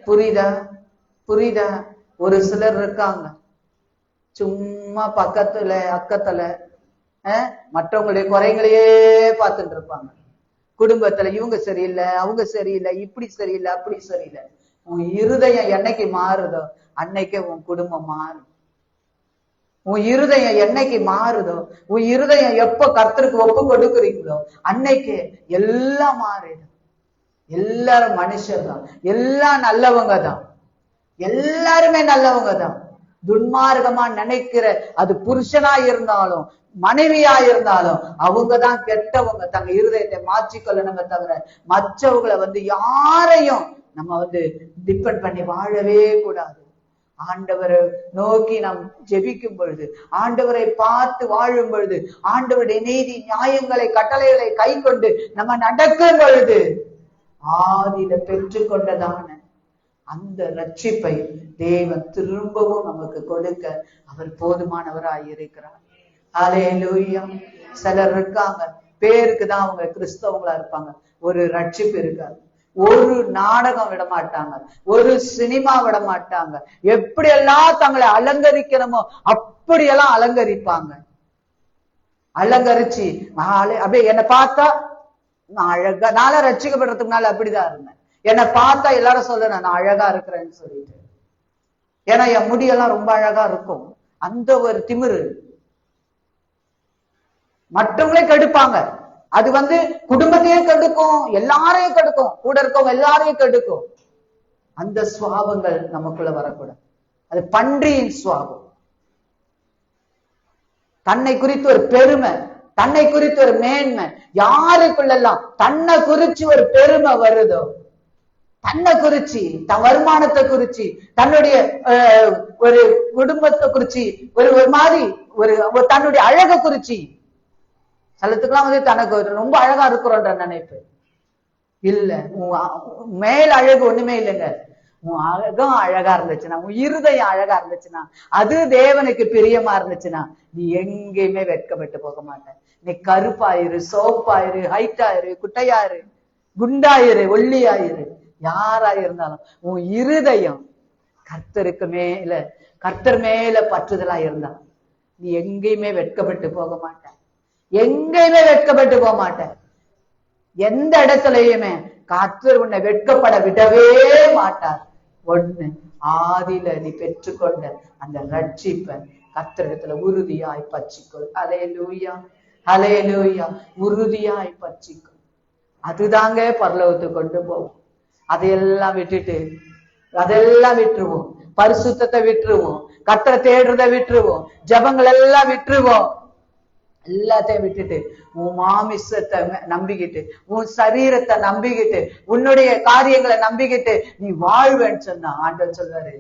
புரியுதா? புரியுதா? ஒரு சிலர் இருக்காங்க, சும்மா பக்கத்துல அக்கத்துல மற்றவங்களுடைய குறைகளையே பார்த்துட்டு இருப்பாங்க. குடும்பத்துல இவங்க சரியில்லை, அவங்க சரியில்லை, இப்படி சரியில்லை, அப்படி சரியில்லை. உன் இருதயம் என்னைக்கு மாறுதோ அன்னைக்கே உன் குடும்பம் மாறும். உன் இருதயம் என்னைக்கு மாறுதோ, உன் இருதயம் எப்ப கர்த்தருக்கு ஒப்பு கொடுக்குறீங்களோ அன்னைக்கு எல்லாம் மாறிடும். எல்லாரும் மனுஷர் தான், எல்லாம் நல்லவங்க தான், எல்லாருமே நல்லவங்க தான். துன்மார்க்கமா நினைக்கிற அது புருஷனா இருந்தாலும் மனைவியா இருந்தாலும் அவங்கதான் கெட்டவங்க. தங்க இருதயத்தை மாற்றிக்கொள்ளணுங்க தவிர மற்றவங்களை யாரையும் நம்ம டிபெண்ட் பண்ணி வாழவே கூடாது. ஆண்டவரை நோக்கி நாம் ஜெபிக்கும் பொழுது, ஆண்டவரை பார்த்து வாழும் பொழுது, ஆண்டவருடைய நீதி நியாயங்களை கட்டளைகளை கை கொண்டு நம்ம நடக்கும் பொழுது ஆதியில பெற்றுக்கொண்டதான அந்த ரட்சிப்பை தேவன் திரும்பவும் நமக்கு கொடுக்க அவர் போதுமானவராய் இருக்கிறார். ஹல்லேலூயா. சிலர் இருக்காங்க, பேருக்கு தான் அவங்க கிறிஸ்தவங்களா இருப்பாங்க, ஒரு ரட்சிப்பு இருக்காது. ஒரு நாடகம் விட மாட்டாங்க, ஒரு சினிமா விட மாட்டாங்க. எப்படியெல்லாம் தங்களை அலங்கரிக்கணுமோ அப்படியெல்லாம் அலங்கரிப்பாங்க. அலங்கரிச்சு அப்படியே என்னை பார்த்தா நான் அழகா, நாளை ரட்சிக்கப்படுறதுக்கு நாள் அப்படிதான் இருந்தேன். என்னை பார்த்தா எல்லாரும் சொல்ல நான் அழகா இருக்கிறேன்னு சொல்லிட்டு, ஏன்னா என் முடியெல்லாம் ரொம்ப அழகா இருக்கும். அந்த ஒரு திமிரு மற்றவங்களே கெடுப்பாங்க. அது குடும்பத்தையும் கெடுக்கும், எல்லாரையும் கெடுக்கும், கூட இருக்கவங்க எல்லாரையும் கெடுக்கும். அந்த சுவாபங்கள் நமக்குள்ள வரக்கூடாது. அது பன்றியின் சுவாபம். தன்னை குறித்து ஒரு பெருமை, தன்னை குறித்து ஒரு மேன்மை, யாருக்குள்ளெல்லாம் தன்னை குறிச்சு ஒரு பெருமை வருதோ, தன்னை குறிச்சு, தன் வருமானத்தை குறிச்சு, தன்னுடைய ஒரு குடும்பத்தை குறிச்சு, ஒரு மாதிரி ஒரு தன்னுடைய அழகை குறிச்சு, சிலத்துக்கெல்லாம் தனக்கு ரொம்ப அழகா இருக்கிறோன்ற நினைப்பு இல்ல. மேல் அழகு ஒண்ணுமே இல்லைங்க. உன் அழகும் அழகா இருந்துச்சுன்னா, உன் இருதயம் அழகா இருந்துச்சுன்னா, அது தேவனுக்கு பிரியமா இருந்துச்சுன்னா நீ எங்கேயுமே வெட்கப்பட்டு போக மாட்ட. நீ கருப்பாயிரு, சோப்பாயிரு, ஹைட்டாயிரு, குட்டையாயிரு, குண்டாயிரு, ஒல்லியாயிரு, யாரா இருந்தாலும் உன் இருதயம் கர்த்தருக்கு மேல, கர்த்தர் மேல பற்றுதலா இருந்தா நீ எங்கேயுமே வெட்கப்பட்டு போக மாட்ட. எங்கேயுமே வெட்கப்பட்டு போக மாட்ட. எந்த இடத்துலயுமே கர்த்தர் உன்னை வெட்கப்பட விடவே மாட்டார். ஒண்ணு, ஆதியில நீ பெற்றுக்கொண்ட அந்த ரட்சிப்பை கர்த்தரிடத்துல உறுதியாய் பற்றிக்கொள். ஹல்லேலூயா, ஹல்லேலூயா. உறுதியாய் பற்றிக்கொள். அதுதாங்க பரலோகத்துக்கு கொண்டு போவோம். அதையெல்லாம் விட்டுருவோம். பரிசுத்தத்தை விட்டுருவோம், கர்த்தரை தேடுறதை விட்டுருவோம், ஜபங்கள் எல்லாம் விட்டுருவோம். எல்லாத்தையும் விட்டுட்டு உன் மாமிசத்தை நம்பிக்கிட்டு, உன் சரீரத்தை நம்பிக்கிட்டு, உன்னுடைய காரியங்களை நம்பிக்கிட்டு நீ வாழ்வேன்னு சொன்ன ஆண்டவர் சொல்றாரு,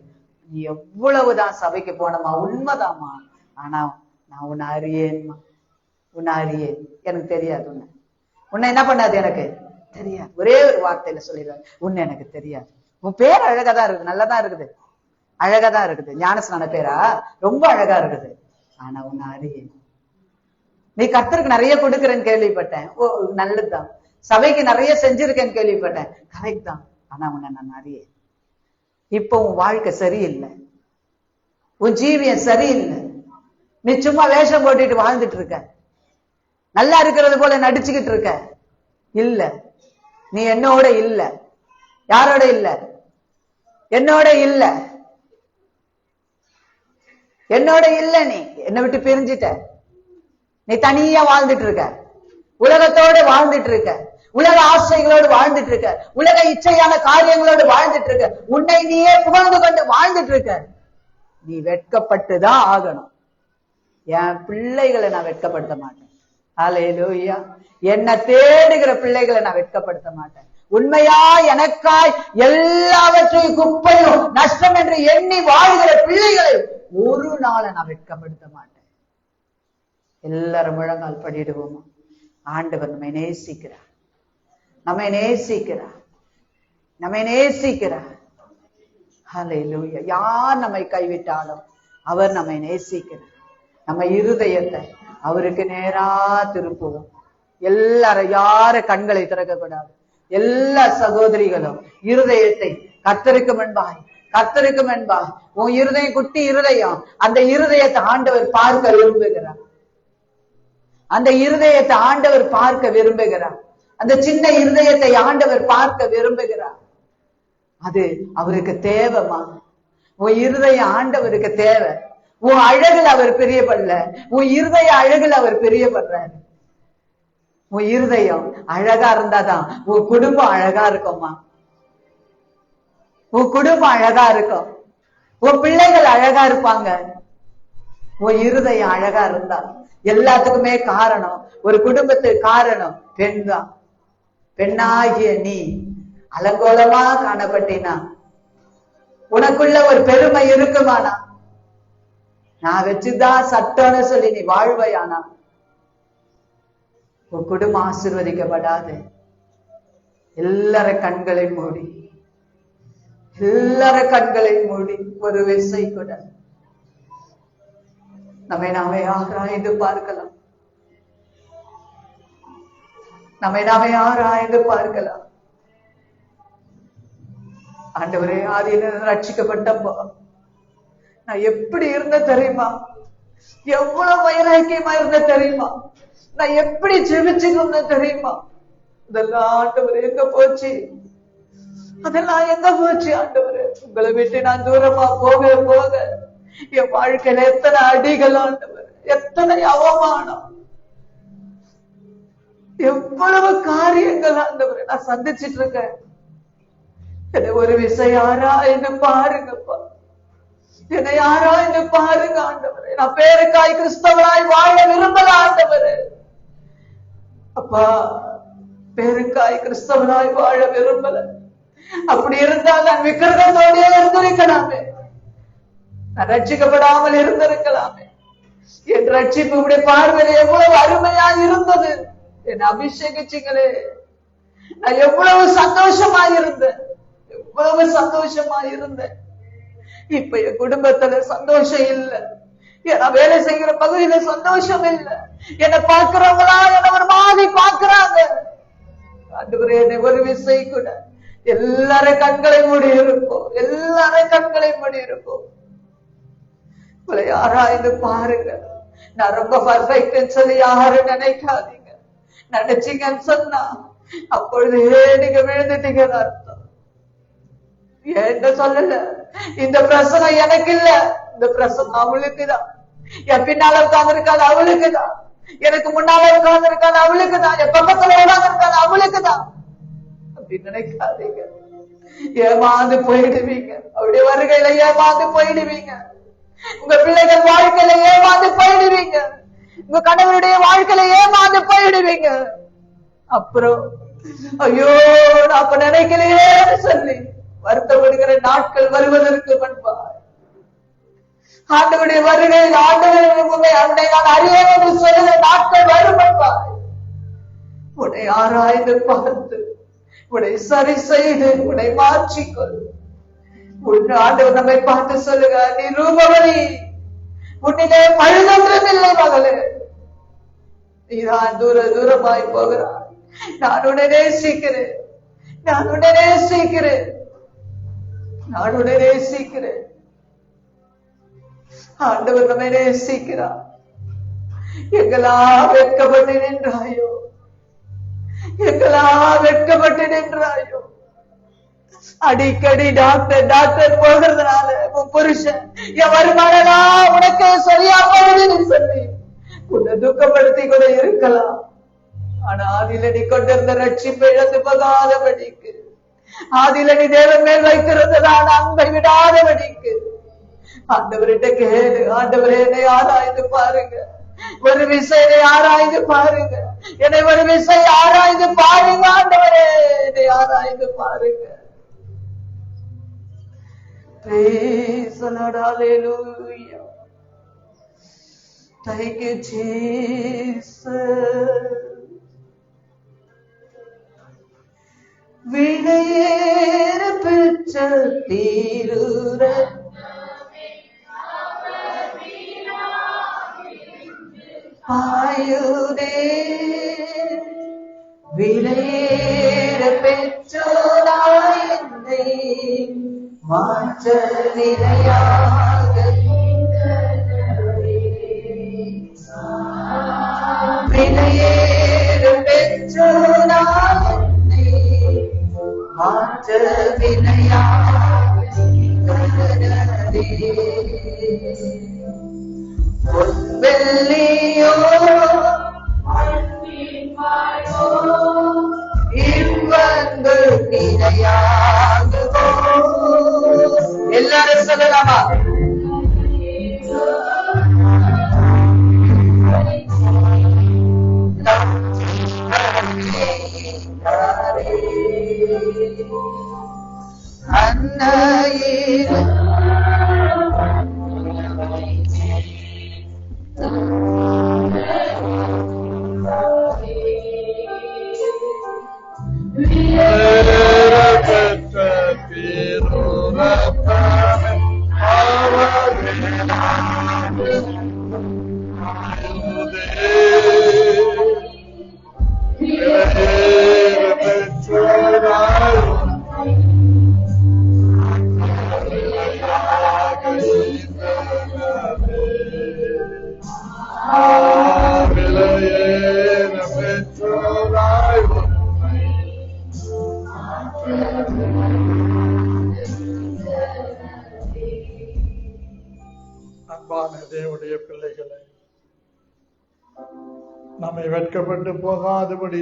நீ எவ்வளவுதான் சபைக்கு போனமா உண்மைதாமா, ஆனா நான் உன்னை அறியேன்மா, உன்னை அறியேன், எனக்கு தெரியாது, உன்னை என்ன பண்ணாது எனக்கு தெரியாது. ஒரே ஒரு வார்த்தையில சொல்லிடுவாரு, உன்னை எனக்கு தெரியாது. உன் பேர் அழகாதான் இருக்குது, நல்லதான் இருக்குது, அழகாதான் இருக்குது, ஞானஸ்நான பேரா ரொம்ப அழகா இருக்குது, ஆனா உன்னை அறியேன். நீ கர்த்தருக்கு நிறைய கொடுக்குறேன்னு கேள்விப்பட்டேன், ஓ நல்லதுதான். சபைக்கு நிறைய செஞ்சிருக்கேன்னு கேள்விப்பட்டேன், கரெக்ட் தான், ஆனா உன்னை நான் அறியேன். இப்ப உன் வாழ்க்கை சரியில்லை, உன் ஜீவியம் சரியில்லை, நீ சும்மா வேஷம் போட்டுட்டு வாழ்ந்துட்டு இருக்க, நல்லா இருக்கிறது போல நடிச்சுக்கிட்டு இருக்க. இல்ல, நீ என்னோட இல்ல. யாரோட இல்ல? என்னோட இல்ல, என்னோட இல்ல. நீ என்னை விட்டு பிரிஞ்சிட்ட, நீ தனியா வாழ்ந்துட்டு இருக்க, உலகத்தோட வாழ்ந்துட்டு இருக்க, உலக ஆசைகளோடு வாழ்ந்துட்டு இருக்க, உலக இச்சையான காரியங்களோடு வாழ்ந்துட்டு இருக்க, உன்னை நீயே புகழ்ந்து கொண்டு வாழ்ந்துட்டு இருக்க. நீ வெட்கப்பட்டுதான் ஆகணும். என் பிள்ளைகளை நான் வெட்கப்படுத்த மாட்டேன். ஹல்லேலூயா. என்ன தேடுகிற பிள்ளைகளை நான் வெட்கப்படுத்த மாட்டேன். உண்மையா எனக்காய் எல்லாவற்றையும் குப்பையும் நஷ்டம் என்று எண்ணி வாழ்கிற பிள்ளைகளை ஒரு நாளை நான் வெட்கப்படுத்த மாட்டேன். எல்லாரும் முழங்கால் படிடுவோமா? ஆண்டவர் நம்மை நேசிக்கிறார், நம்மை நேசிக்கிறார், நம்மை நேசிக்கிறார். ஹல்லேலூயா. யார் நம்மை கைவிட்டாலும் அவர் நம்மை நேசிக்கிறார். நம்ம இருதயத்தை அவருக்கு நேரா திருப்புவோம். எல்லாரும் யார கண்களை திறக்க கூடாது. எல்லா சகோதரிகளும் இருதயத்தை கர்த்தருக்கு முன்பாய், கர்த்தருக்கு முன்பாய். உன் இருதயம் குட்டி இருதயம், அந்த இருதயத்தை ஆண்டவர் பார்க்க விரும்புகிறார். அந்த இருதயத்தை ஆண்டவர் பார்க்க விரும்புகிறார். அந்த சின்ன இருதயத்தை ஆண்டவர் பார்க்க விரும்புகிறார். அது அவருக்கு தேவைமா? உன் இருதயம் ஆண்டவருக்கு தேவை. உன் அழகுல அவர் பிரியப்படல, உன் இருதய அழகுல அவர் பிரியப்படுறாரு. உன் இருதயம் அழகா இருந்தாதான் உன் குடும்பம் அழகா இருக்கும்மா. உன் குடும்பம் அழகா இருக்கும், உன் பிள்ளைகள் அழகா இருப்பாங்க. உன் இருதயம் அழகா இருந்தா எல்லாத்துக்குமே காரணம், ஒரு குடும்பத்துக்கு காரணம் பெண் தான். பெண்ணாகிய நீ அலங்கோலமா காணப்பட்டினா உனக்குள்ள ஒரு பெருமை இருக்குமானா, நான் வச்சுதான் சட்டம்னு சொல்லி நீ வாழ்வையானா உன் குடும்பம் ஆசீர்வதிக்கப்படாது. எல்லார கண்களை மூடி, எல்லார கண்களை மூடி ஒரு விசை கூட நம்மை நாமே ஆராய்ந்து பார்க்கலாம், நம்மை நாமே ஆராய்ந்து பார்க்கலாம். ஆண்டவரே, ஆதியில ரட்சிக்கப்பட்டப்போ நான் எப்படி இருந்த தெரியுமா? எவ்வளவு வைராக்கியமா இருந்த தெரியுமா? நான் எப்படி ஜெபிச்சுக்கொண்ட தெரியுமா? இதெல்லாம் ஆண்டவரே எங்க போச்சு? அதெல்லாம் எங்க போச்சு ஆண்டவரே? உங்களை விட்டு நான் தூரமா போக போக என் வாழ்க்கையில எத்தனை அடிகள் ஆண்டவர், எத்தனை அவமானம், எவ்வளவு காரியங்கள் ஆண்டவரே நான் சந்திச்சிட்டு இருக்கேன். என்னை ஒரு விஷயம் ஆராய்ந்து பாருங்கப்பா, என்னை ஆராய்ந்து பாருங்க ஆண்டவரே. நான் பேருக்காய் கிறிஸ்தவனாய் வாழ விரும்பல ஆண்டவரே. அப்பா, பேருக்காய் கிறிஸ்தவனாய் வாழ விரும்பல. அப்படி இருந்தால் நான் விக்கிரகத்தோடே இருந்திருக்கலாமே, நான் ரட்சிக்கப்படாமல் இருந்திருக்கலாமே. என் ரட்சிப்பு உடைய பார்வையில் எவ்வளவு அருமையா இருந்தது. என்னை அபிஷேகிச்சிங்களே, நான் எவ்வளவு சந்தோஷமா இருந்தேன், எவ்வளவு சந்தோஷமா இருந்தேன். இப்ப என் குடும்பத்துல சந்தோஷம் இல்ல, நான் வேலை செய்கிற பகுதியில சந்தோஷம் இல்ல, என்னை பார்க்கிறவங்களா என்ன ஒரு மாதிரி பார்க்கிறாங்க. ஆண்டவரே, என்னை ஒரு விசை கூட எல்லாரும் கண்களை மூடி இருக்கும், எல்லாரும் கண்களை மூடி இருக்கும். உங்களை யாராய்ந்து பாருங்க. நான் ரொம்ப பர்ஃபெக்ட் சொல்லி யாரும் நினைக்காதீங்க. நினைச்சீங்கன்னு சொன்னா அப்பொழுது நீங்க விழுந்துட்டீங்கன்னு அர்த்தம். என்ன சொல்லல, இந்த பிரசனம் எனக்கு இல்ல, இந்த பிரசனம் அவளுக்குதான். என் பின்னால உட்கார்ந்து இருக்காது அவளுக்குதான். எனக்கு முன்னால உட்கார்ந்து இருக்காது அவளுக்குதான், என் பக்கத்துல உட்கார்ந்து இருக்காது அவளுக்குதான் அப்படி நினைக்காதீங்க. ஏமாந்து போயிடுவீங்க. அவருடைய வருகையில ஏமாந்து போயிடுவீங்க. உங்க பிள்ளைகள் வாழ்க்கையில ஏமாந்து போயிடுவீங்க. உங்க கணவருடைய வாழ்க்கையில ஏமாந்து போயிடுவீங்க. அப்புறம் ஐயோ நான் அப்ப நினைக்கலையே சொல்லி வருத்தப்படுகிற நாட்கள் வருவதற்கு முன்பாய் ஆண்டவருடைய வருகையில் ஆண்டவருடைய அவனை நான் அறியேன் என்று சொல்லுகிற நாட்கள் வரும் முன்பாய் உன்னை ஆராய்ந்து பார்த்து உன்னை சரி செய்து உன்னை மாற்றிக்கொள். உன் ஆண்டவர் நம்மை பார்த்து சொல்லுங்க, நீ ரூபவதி, உன்னிலே பழுதொன்றும் இல்லை மகளே, நீதான் தூரமாய் போகிறாய். நான் உன்னை நேசிக்கிறேன், நான் உன்னை நேசிக்கிறேன், நான் உன்னை நேசிக்கிறேன். ஆண்டவர் நம்மை நேசிக்கிறார். எங்களா வெட்கப்பட்டு நின்றாயோ, எங்களா வெட்கப்பட்டு நின்றாயோ. அடிக்கடி டாக்டர் போகிறதுனால உன் புருஷன் என் வருமானம் உனக்கு சரியா போகுதுன்னு சொல்லி உன்னை துக்கப்படுத்தி கூட இருக்கலாம். ஆனா அதில நீ கொண்டிருந்த ரட்சிப்பை இழந்து போகாதபடிக்கு, அதில நீ தேவன் மேல் வைக்கிறதுனால அன்பை விடாதபடிக்கு ஆண்டவர்கிட்ட கேளு. ஆண்டவரே என்னை ஆராய்ந்து பாருங்க, ஒரு விசையை ஆராய்ந்து பாருங்க, என்னை ஒரு விசை ஆராய்ந்து பாருங்க. ஆண்டவரே என்னை ஆராய்ந்து பாருங்க. Praise the Lord, hallelujah. Thank you, Jesus. விலையேற பெற்ற தீருர ஆயுதே, விலையேற பெற்றோராய் என்னை மாற்ற விலையாக விலையேற பெற்றோராய் என்னை மாற்ற விலையாக வெள்ளியோ இன்பங்கள் இணையாகுமோ. எல்லாரும் சொல்லலாமா? அன்னையில் அன்பான தேவனுடைய பிள்ளைகளை, நம்மை வெட்கப்பட்டு போகாதபடி